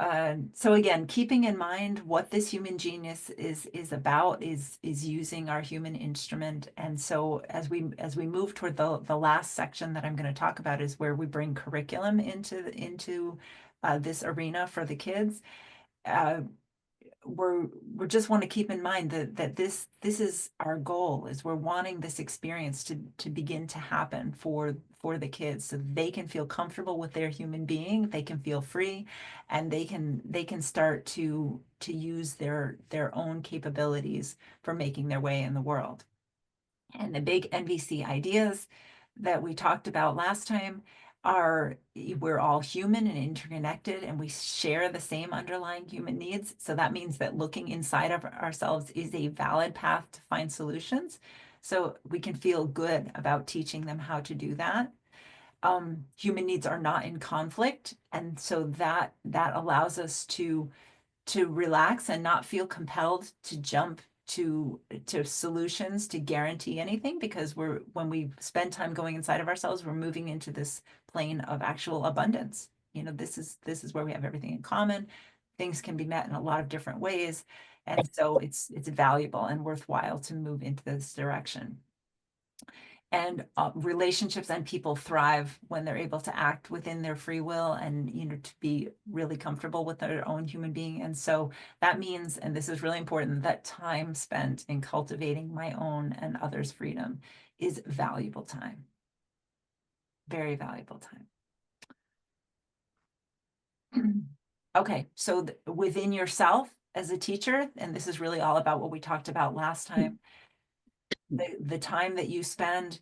so again, keeping in mind what this human genius is about is using our human instrument. And so as we move toward the last section that I'm going to talk about is where we bring curriculum into this arena for the kids. We're just want to keep in mind that this is our goal, is we're wanting this experience to begin to happen for the kids, so they can feel comfortable with their human being, they can feel free, and they can start to use their own capabilities for making their way in the world. And the big NVC ideas that we talked about last time are, we're all human and interconnected, and we share the same underlying human needs. So that means that looking inside of ourselves is a valid path to find solutions. So we can feel good about teaching them how to do that. Human needs are not in conflict, and so that allows us to relax and not feel compelled to jump to solutions to guarantee anything, because when we spend time going inside of ourselves, we're moving into this plane of actual abundance. This is where we have everything in common. Things can be met in a lot of different ways, and so it's valuable and worthwhile to move into this direction. And relationships and people thrive when they're able to act within their free will, and to be really comfortable with their own human being. And so that means, and this is really important, that time spent in cultivating my own and others' freedom is valuable time. Very valuable time. Okay, so within yourself as a teacher, and this is really all about what we talked about last time, the time that you spend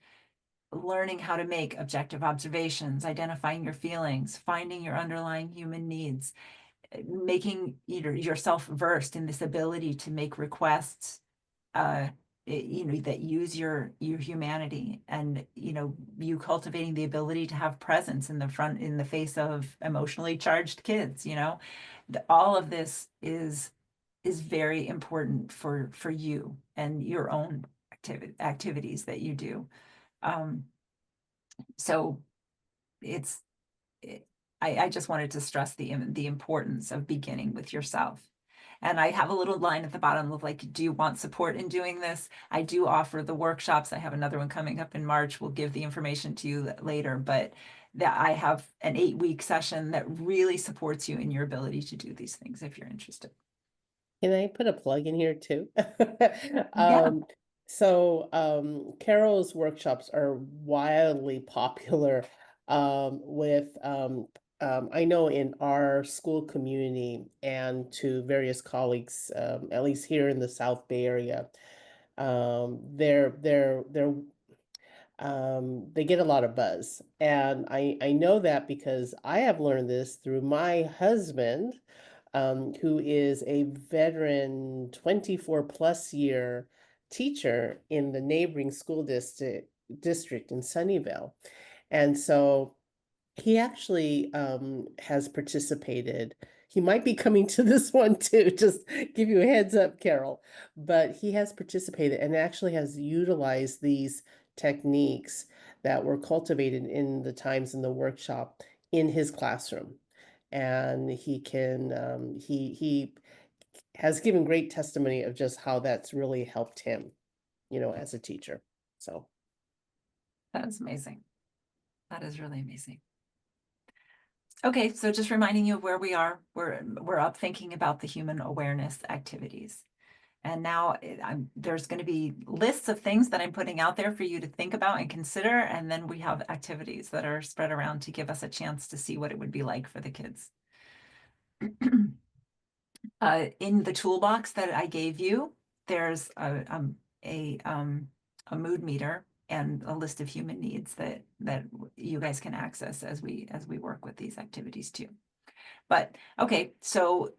learning how to make objective observations, identifying your feelings, finding your underlying human needs, making yourself versed in this ability to make requests, that use your humanity, and, you cultivating the ability to have presence in the face of emotionally charged kids, all of this is very important for you and your own activities that you do. So it's, I just wanted to stress the importance of beginning with yourself. And I have a little line at the bottom of like, do you want support in doing this? I do offer the workshops. I have another one coming up in March. We'll give the information to you later, but that I have an 8-week session that really supports you in your ability to do these things if you're interested. Can I put a plug in here too? Yeah. Carol's workshops are wildly popular with I know in our school community and to various colleagues, at least here in the South Bay Area. They get a lot of buzz, and I know that because I have learned this through my husband, who is a veteran 24 plus year teacher in the neighboring school district in Sunnyvale. And so he actually has participated. He might be coming to this one too, just give you a heads up, Carol. But he has participated and actually has utilized these techniques that were cultivated in the times in the workshop in his classroom. And he has given great testimony of just how that's really helped him, as a teacher. So That's amazing. That is really amazing. Okay, so just reminding you of where we are. We're up thinking about the human awareness activities. And now there's going to be lists of things that I'm putting out there for you to think about and consider. And then we have activities that are spread around to give us a chance to see what it would be like for the kids. In the toolbox that I gave you, there's a mood meter and a list of human needs that you guys can access as we work with these activities too. But okay, so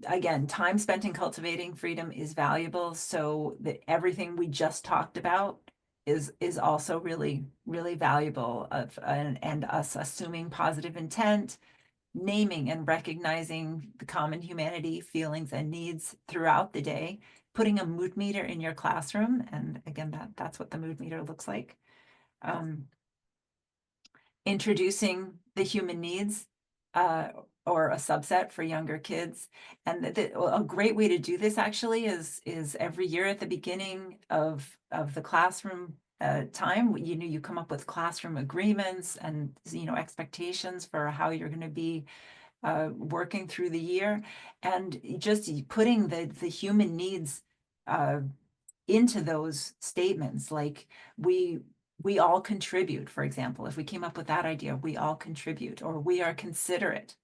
again, time spent in cultivating freedom is valuable. So that everything we just talked about is also really, really valuable and us assuming positive intent, naming and recognizing the common humanity, feelings, and needs throughout the day, putting a mood meter in your classroom. And again, that's what the mood meter looks like. Introducing the human needs or a subset for younger kids. And a great way to do this actually is every year at the beginning of the classroom time, you come up with classroom agreements and expectations for how you're going to be working through the year, and just putting the human needs into those statements, like we all contribute, for example. If we came up with that idea, we all contribute, or we are considerate.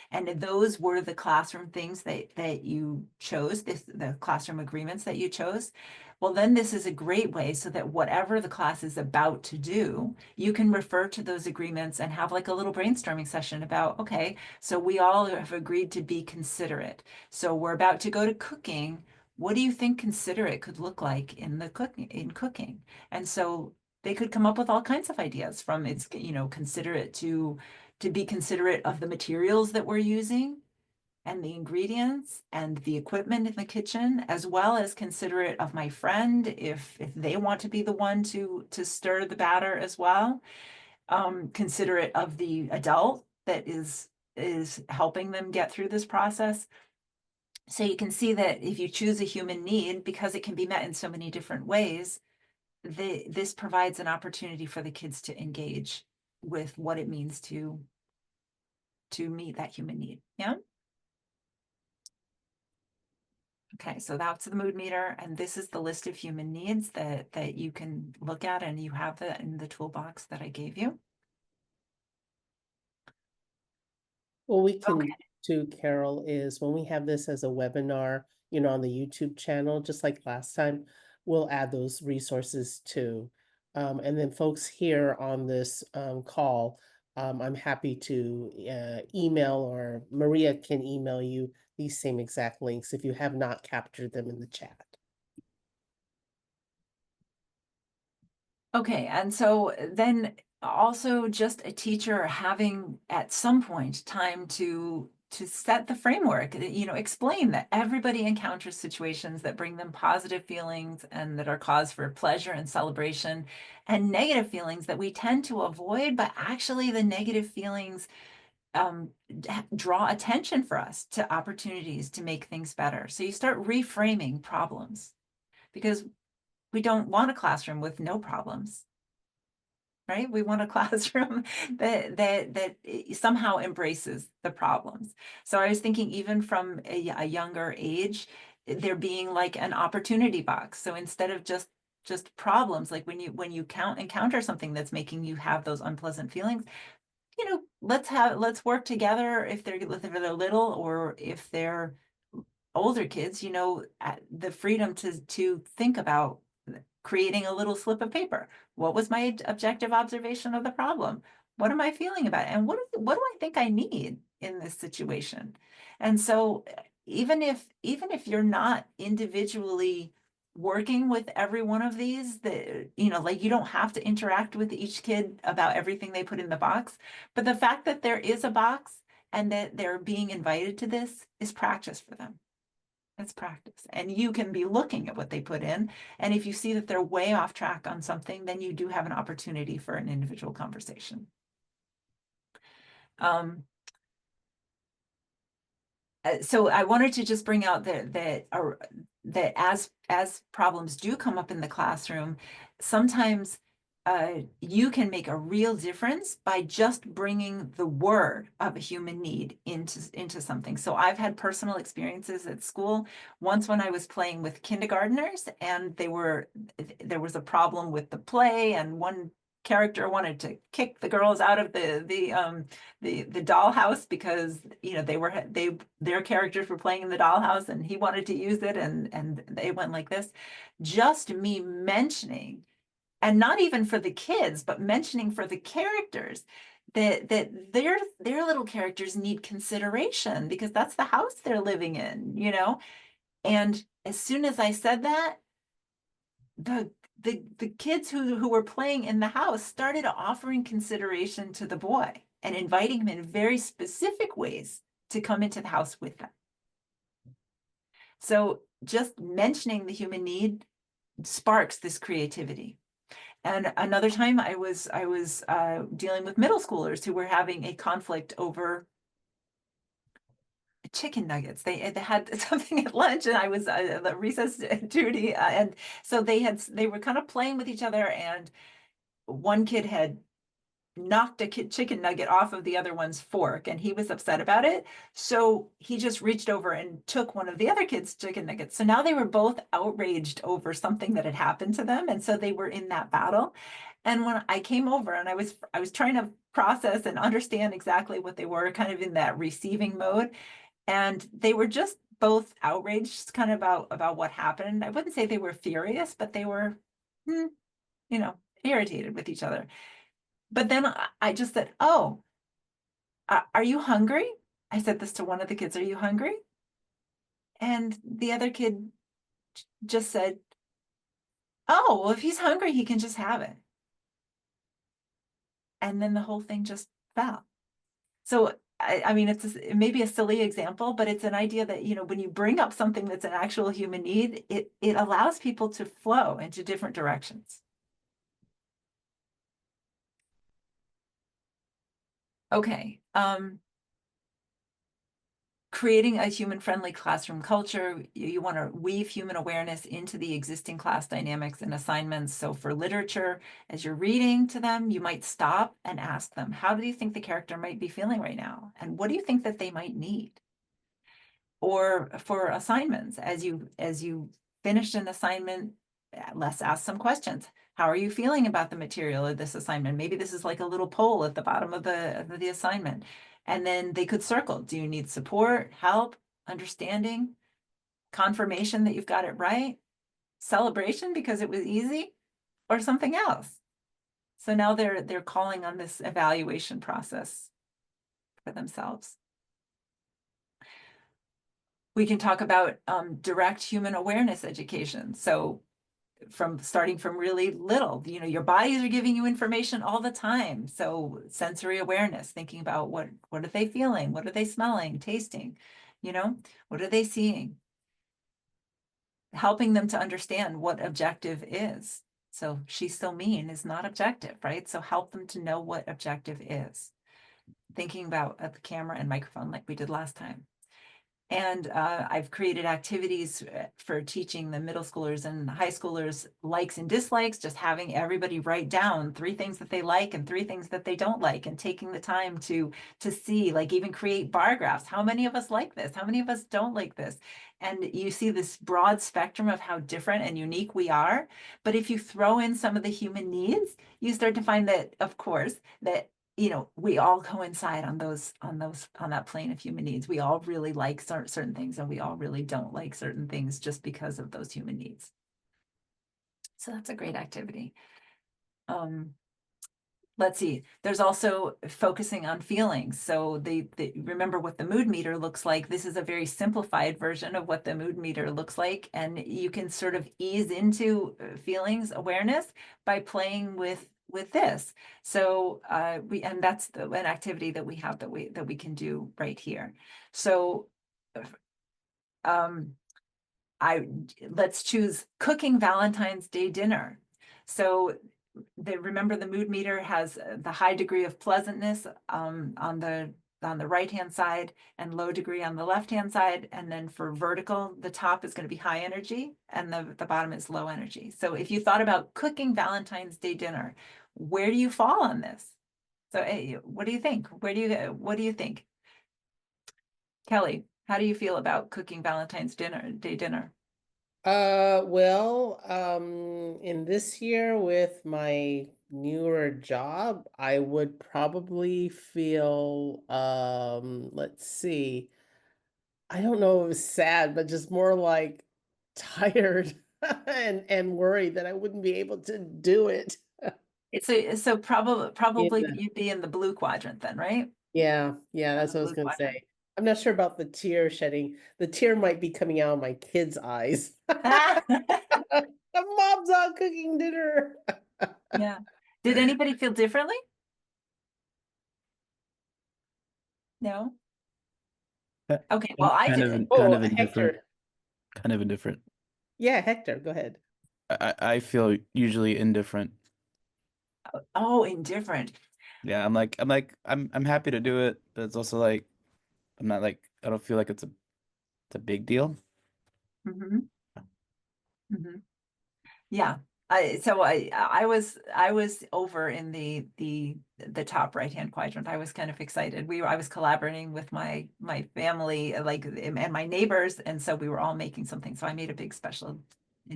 And those were the classroom things that you chose, the classroom agreements that you chose. Well, then this is a great way so that whatever the class is about to do, you can refer to those agreements and have like a little brainstorming session about, okay, so we all have agreed to be considerate. So we're about to go to cooking. What do you think considerate could look like in cooking? And so they could come up with all kinds of ideas, from it's, considerate to be considerate of the materials that we're using and the ingredients and the equipment in the kitchen, as well as considerate of my friend if they want to be the one to stir the batter as well. Considerate of the adult that is helping them get through this process. So you can see that if you choose a human need, because it can be met in so many different ways, this provides an opportunity for the kids to engage with what it means to meet that human need. Yeah. Okay, so that's the mood meter, and this is the list of human needs that you can look at, and you have that in the toolbox that I gave you. what we can do, Carol, is when we have this as a webinar, on the YouTube channel, just like last time, we'll add those resources too. And then folks here on this call, I'm happy to email, or Maria can email you these same exact links if you have not captured them in the chat. Okay, and so then also just a teacher having at some point time to set the framework, explain that everybody encounters situations that bring them positive feelings and that are cause for pleasure and celebration, and negative feelings that we tend to avoid, but actually the negative feelings draw attention for us to opportunities to make things better. So you start reframing problems, because we don't want a classroom with no problems, right? We want a classroom that somehow embraces the problems. So I was thinking, even from a younger age, there being like an opportunity box. So instead of just problems, like when you encounter something that's making you have those unpleasant feelings, let's work together. If they're little, or if they're older kids, the freedom to think about creating a little slip of paper. What was my objective observation of the problem? What am I feeling about it? And what do I think I need in this situation? And so even if you're not individually working with every one of these, like, you don't have to interact with each kid about everything they put in the box, but the fact that there is a box and that they're being invited to this is practice for them. It's practice. And you can be looking at what they put in. And if you see that they're way off track on something, then you do have an opportunity for an individual conversation. So I wanted to just bring out that as problems do come up in the classroom, sometimes you can make a real difference by just bringing the word of a human need into something. So I've had personal experiences at school. Once, when I was playing with kindergartners, and there was a problem with the play, and one character wanted to kick the girls out of the dollhouse, because their characters were playing in the dollhouse and he wanted to use it, and they went like this. Just me mentioning, and not even for the kids, but mentioning for the characters, that their little characters need consideration, because that's the house they're living in, And as soon as I said that, the kids who were playing in the house started offering consideration to the boy and inviting him in very specific ways to come into the house with them. So just mentioning the human need sparks this creativity. And another time, I was dealing with middle schoolers who were having a conflict over chicken nuggets. They had something at lunch, and I was the recess duty, and so they were kind of playing with each other, and one kid had knocked a chicken nugget off of the other one's fork, and he was upset about it. So he just reached over and took one of the other kids' chicken nuggets. So now they were both outraged over something that had happened to them, and so they were in that battle. And when I came over, and I was trying to process and understand exactly what they were, kind of in that receiving mode, and they were just both outraged kind of about what happened. I wouldn't say they were furious, but they were, irritated with each other. But then I just said, "Oh, are you hungry?" I said this to one of the kids, "Are you hungry?" And the other kid just said, "Oh, well, if he's hungry, he can just have it." And then the whole thing just fell. So, I mean, it may be a silly example, but it's an idea that, when you bring up something that's an actual human need, it allows people to flow into different directions. Okay. Creating a human-friendly classroom culture, you want to weave human awareness into the existing class dynamics and assignments. So for literature, as you're reading to them, you might stop and ask them, how do you think the character might be feeling right now? And what do you think that they might need? Or for assignments, as you finish an assignment, let's ask some questions. How are you feeling about the material of this assignment? Maybe this is like a little poll at the bottom of the assignment. And then they could circle. Do you need support, help, understanding, confirmation that you've got it right, celebration because it was easy, or something else? So now they're calling on this evaluation process for themselves. We can talk about direct human awareness education. So from starting from really little. You know, your bodies are giving you information all the time. So sensory awareness, thinking about what are they feeling? What are they smelling, tasting? You know, what are they seeing? Helping them to understand what objective is. So she's so mean is not objective, right? So help them to know what objective is. Thinking about at the camera and microphone like we did last time. And I've created activities for teaching the middle schoolers and high schoolers likes and dislikes, just having everybody write down 3 things that they like and 3 things that they don't like, and taking the time to see, like even create bar graphs. How many of us like this? How many of us don't like this? And you see this broad spectrum of how different and unique we are. But if you throw in some of the human needs, you start to find that, of course, that you know, we all coincide on that plane of human needs. We all really like certain things, and we all really don't like certain things just because of those human needs. So that's a great activity. Let's see, there's also focusing on feelings. So they remember what the mood meter looks like. This is a very simplified version of what the mood meter looks like. And you can sort of ease into feelings awareness by playing with this. So and that's an activity that we have that we can do right here. So let's choose cooking Valentine's Day dinner. So remember the mood meter has the high degree of pleasantness on the right hand side and low degree on the left hand side. And then for vertical, the top is going to be high energy and the bottom is low energy. So if you thought about cooking Valentine's Day dinner, where do you fall on this? So what do you think? What do you think? Kelly, how do you feel about cooking Valentine's Day dinner? Well, in this year with my newer job, I would probably feel, let's see, I don't know if it was sad, but just more like tired and worried that I wouldn't be able to do it. So probably Yeah. you'd be in the blue quadrant then, right? Yeah, that's what I was Blue gonna quadrant. say. I'm not sure about the tear shedding. The tear might be coming out of my kids' eyes. The mom's out cooking dinner. Yeah. Did anybody feel differently? No? Okay, well, I kind did. Oh, of indifferent. Hector. Kind of indifferent. Yeah, Hector, go ahead. I feel usually indifferent. Oh, indifferent. Yeah, I'm happy to do it, but it's also like I'm not like I don't feel like it's a big deal. Mm-hmm. Mm-hmm. Yeah. I was over in the top right hand quadrant. I was kind of excited. I was collaborating with my family, and my neighbors, and so we were all making something. So I made a big special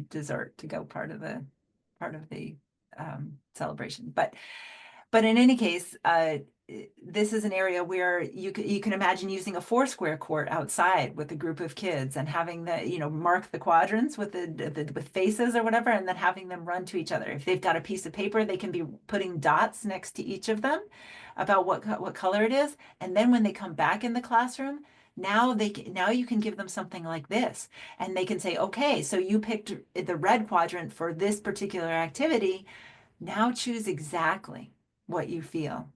dessert to go part of the celebration. But in any case, this is an area where you can imagine using a 4-square court outside with a group of kids and having mark the quadrants with with faces or whatever, and then having them run to each other. If they've got a piece of paper, they can be putting dots next to each of them about what color it is, and then when they come back in the classroom, now you can give them something like this, and they can say, okay, so you picked the red quadrant for this particular activity. Now choose exactly what you feel.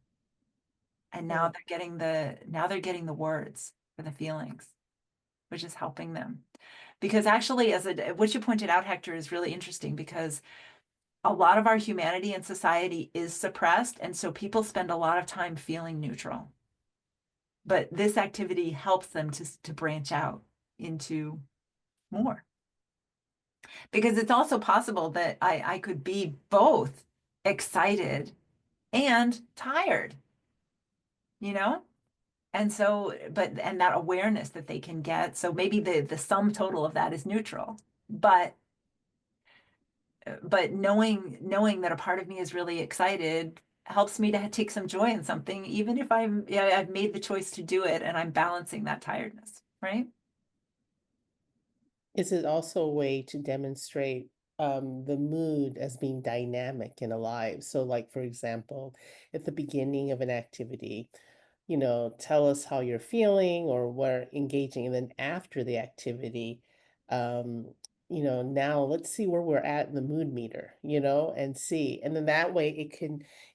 And now they're getting the words for the feelings, which is helping them. Because actually, what you pointed out, Hector, is really interesting, because a lot of our humanity in society is suppressed, and so people spend a lot of time feeling neutral. But this activity helps them to branch out into more. Because it's also possible that I could be both excited and tired, you know? And so, and that awareness that they can get. So maybe the sum total of that is neutral, but knowing that a part of me is really excited helps me to take some joy in something, even if I've made the choice to do it and I'm balancing that tiredness, right? Is it also a way to demonstrate the mood as being dynamic and alive? So, like, for example, at the beginning of an activity, tell us how you're feeling or what engaging. And then after the activity, um, now let's see where we're at in the mood meter, and see. And then that way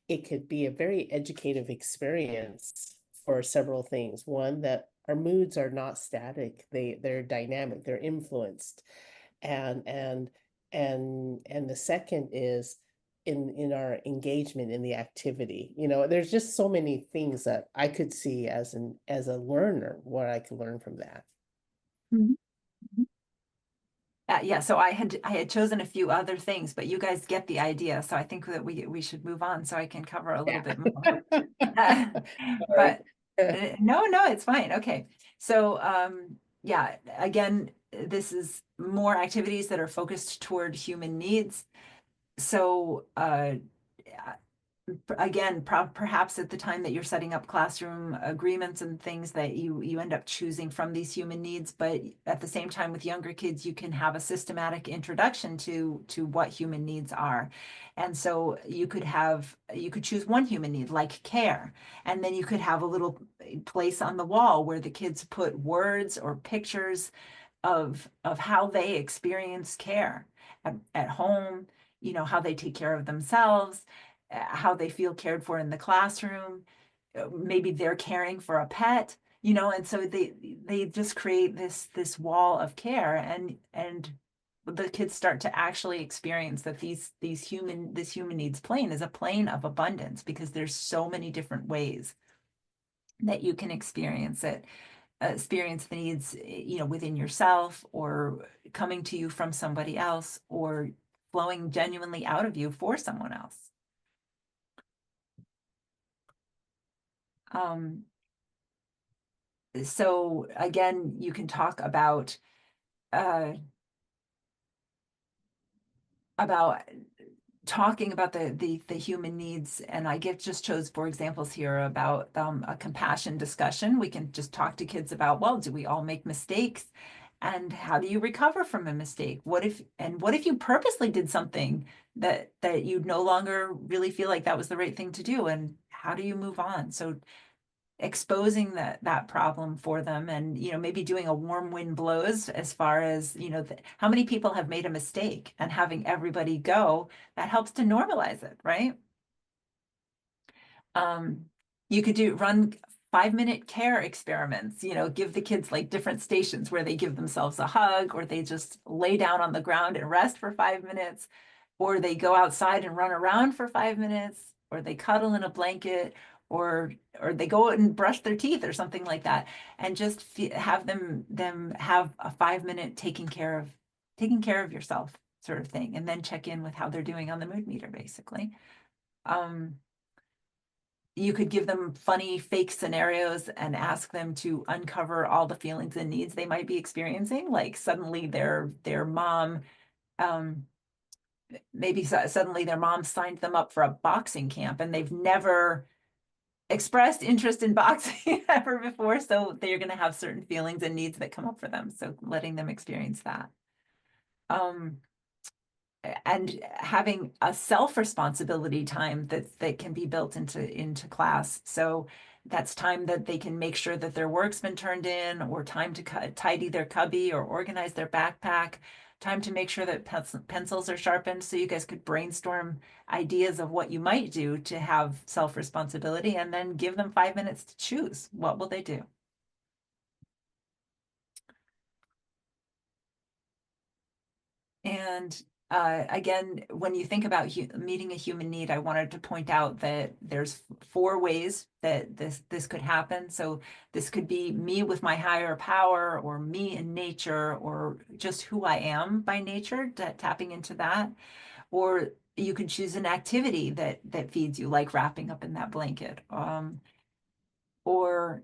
it could be a very educative experience for several things. One, that our moods are not static. They're dynamic, they're influenced. And the second is in our engagement in the activity. There's just so many things that I could see as a learner, what I could learn from that. Mhm. Yeah, so I had chosen a few other things, but you guys get the idea. So I think that we should move on so I can cover a little bit more. But no, it's fine. Okay. So yeah, again, this is more activities that are focused toward human needs. So again, perhaps at the time that you're setting up classroom agreements and things, that you end up choosing from these human needs, but at the same time with younger kids, you can have a systematic introduction to what human needs are. And so you could choose one human need, like care, and then you could have a little place on the wall where the kids put words or pictures of how they experience care at home, how they take care of themselves, how they feel cared for in the classroom. Maybe they're caring for a pet, and so they just create this wall of care, and the kids start to actually experience that this human needs plane is a plane of abundance, because there's so many different ways that you can experience it. Experience the needs, within yourself, or coming to you from somebody else, or flowing genuinely out of you for someone else. So again, you can talk about talking about the human needs, and I just chose 4 examples here about a compassion discussion. We can just talk to kids about, well, do we all make mistakes? And how do you recover from a mistake? What if you purposely did something that you no longer really feel like that was the right thing to do? And how do you move on? So exposing that problem for them, and maybe doing a warm wind blows, as far as how many people have made a mistake, and having everybody go, that helps to normalize it, right? You could run 5-minute care experiments, give the kids like different stations where they give themselves a hug, or they just lay down on the ground and rest for 5 minutes, or they go outside and run around for 5 minutes, or they cuddle in a blanket, or they go out and brush their teeth or something like that, and just have them have a 5-minute taking care of yourself sort of thing, and then check in with how they're doing on the mood meter, basically. You could give them funny fake scenarios and ask them to uncover all the feelings and needs they might be experiencing. Like suddenly their mom, maybe suddenly their mom signed them up for a boxing camp, and they've never expressed interest in boxing ever before. So they're going to have certain feelings and needs that come up for them. So letting them experience that. And having a self-responsibility time that can be built into class. So that's time that they can make sure that their work's been turned in, or time to tidy their cubby or organize their backpack, time to make sure that pencils are sharpened, so you guys could brainstorm ideas of what you might do to have self-responsibility, and then give them 5 minutes to choose. What will they do? And again, when you think about meeting a human need, I wanted to point out that there's 4 ways that this could happen. So this could be me with my higher power, or me in nature, or just who I am by nature, tapping into that. Or you could choose an activity that feeds you, like wrapping up in that blanket. Or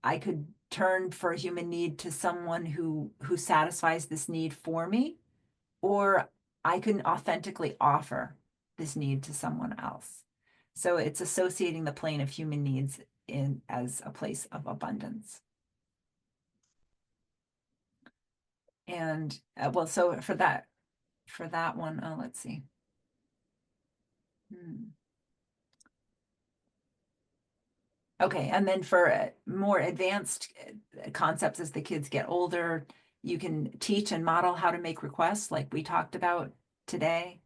I could turn for a human need to someone who satisfies this need for me. Or I can authentically offer this need to someone else. So it's associating the plane of human needs as a place of abundance. And well, so for that one, let's see. Okay, and then for more advanced concepts as the kids get older, You can teach and model how to make requests like we talked about today.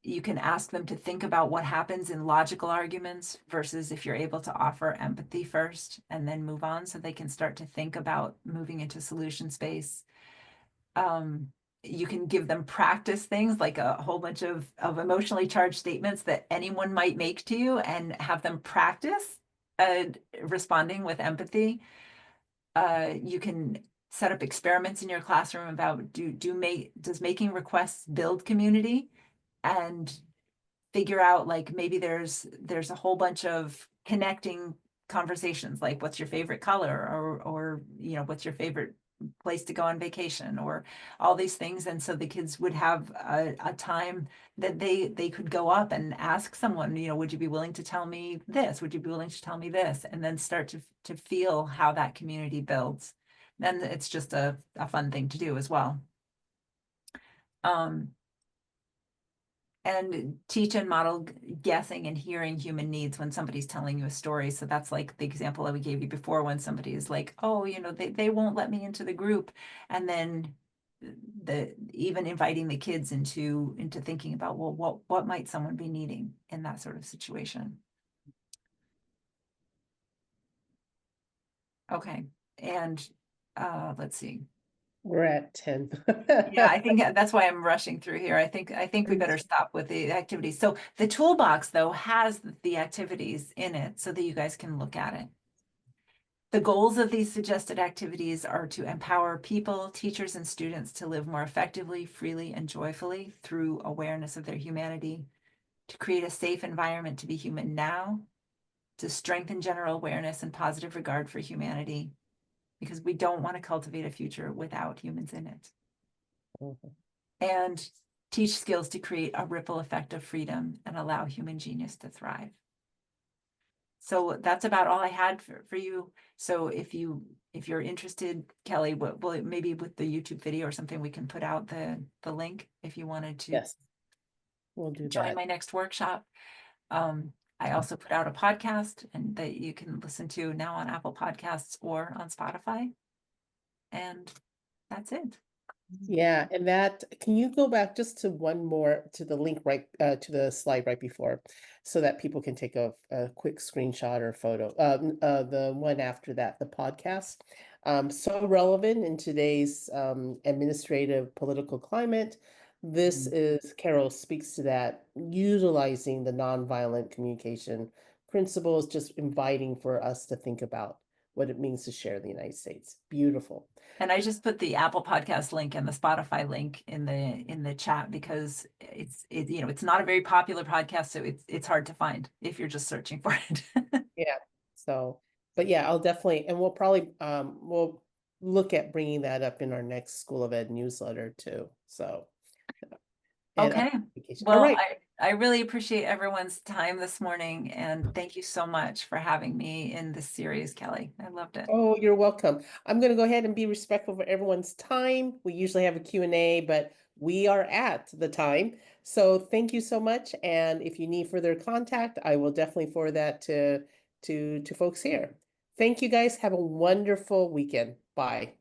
You can ask them to think about what happens in logical arguments versus if you're able to offer empathy first and then move on, so they can start to think about moving into solution space. You can give them practice things like a whole bunch of emotionally charged statements that anyone might make to you and have them practice responding with empathy. You can set up experiments in your classroom about does making requests build community, and figure out like maybe there's a whole bunch of connecting conversations, like what's your favorite color, or you know, what's your favorite place to go on vacation, or all these things. And so the kids would have a time that they could go up and ask someone, you know, would you be willing to tell me this? Would you be willing to tell me this? And then start to feel how that community builds. Then it's just a fun thing to do as well. And teach and model guessing and hearing human needs when somebody's telling you a story. So that's like the example that we gave you before, when somebody is like, oh, you know, they won't let me into the group. And then even inviting the kids into thinking about, well, what might someone be needing in that sort of situation? Okay. And let's see. We're at 10. Yeah, I think that's why I'm rushing through here. I think we better stop with the activities. So the toolbox, though, has the activities in it so that you guys can look at it. The goals of these suggested activities are to empower people, teachers, and students to live more effectively, freely, and joyfully through awareness of their humanity, to create a safe environment to be human now, to strengthen general awareness and positive regard for humanity, because we don't want to cultivate a future without humans in it. And teach skills to create a ripple effect of freedom and allow human genius to thrive. So that's about all I had for you. So if you're interested, Kelly, well, maybe with the YouTube video or something, we can put out the link if you wanted to. Yes, we'll do join that. my next workshop. I also put out a podcast and that you can listen to now on Apple Podcasts or on Spotify. And that's it. Yeah, and that, can you go back just to one more, to the link right, to the slide right before, so that people can take a quick screenshot or photo, the one after that, the podcast. So relevant in today's administrative political climate. This is, Carol speaks to that, utilizing the nonviolent communication principles, just inviting for us to think about what it means to share the United States. Beautiful. And I just put the Apple Podcast link and the Spotify link in the chat because it's not a very popular podcast, so it's hard to find if you're just searching for it. Yeah. So, but yeah, I'll definitely, and we'll probably we'll look at bringing that up in our next School of Ed newsletter too. So, and Okay. application. Well, All right. I really appreciate everyone's time this morning, and thank you so much for having me in this series, Kelly. I loved it. Oh, you're welcome. I'm going to go ahead and be respectful of everyone's time. We usually have a Q&A, but we are at the time. So thank you so much. And if you need further contact, I will definitely forward that to folks here. Thank you guys. Have a wonderful weekend. Bye.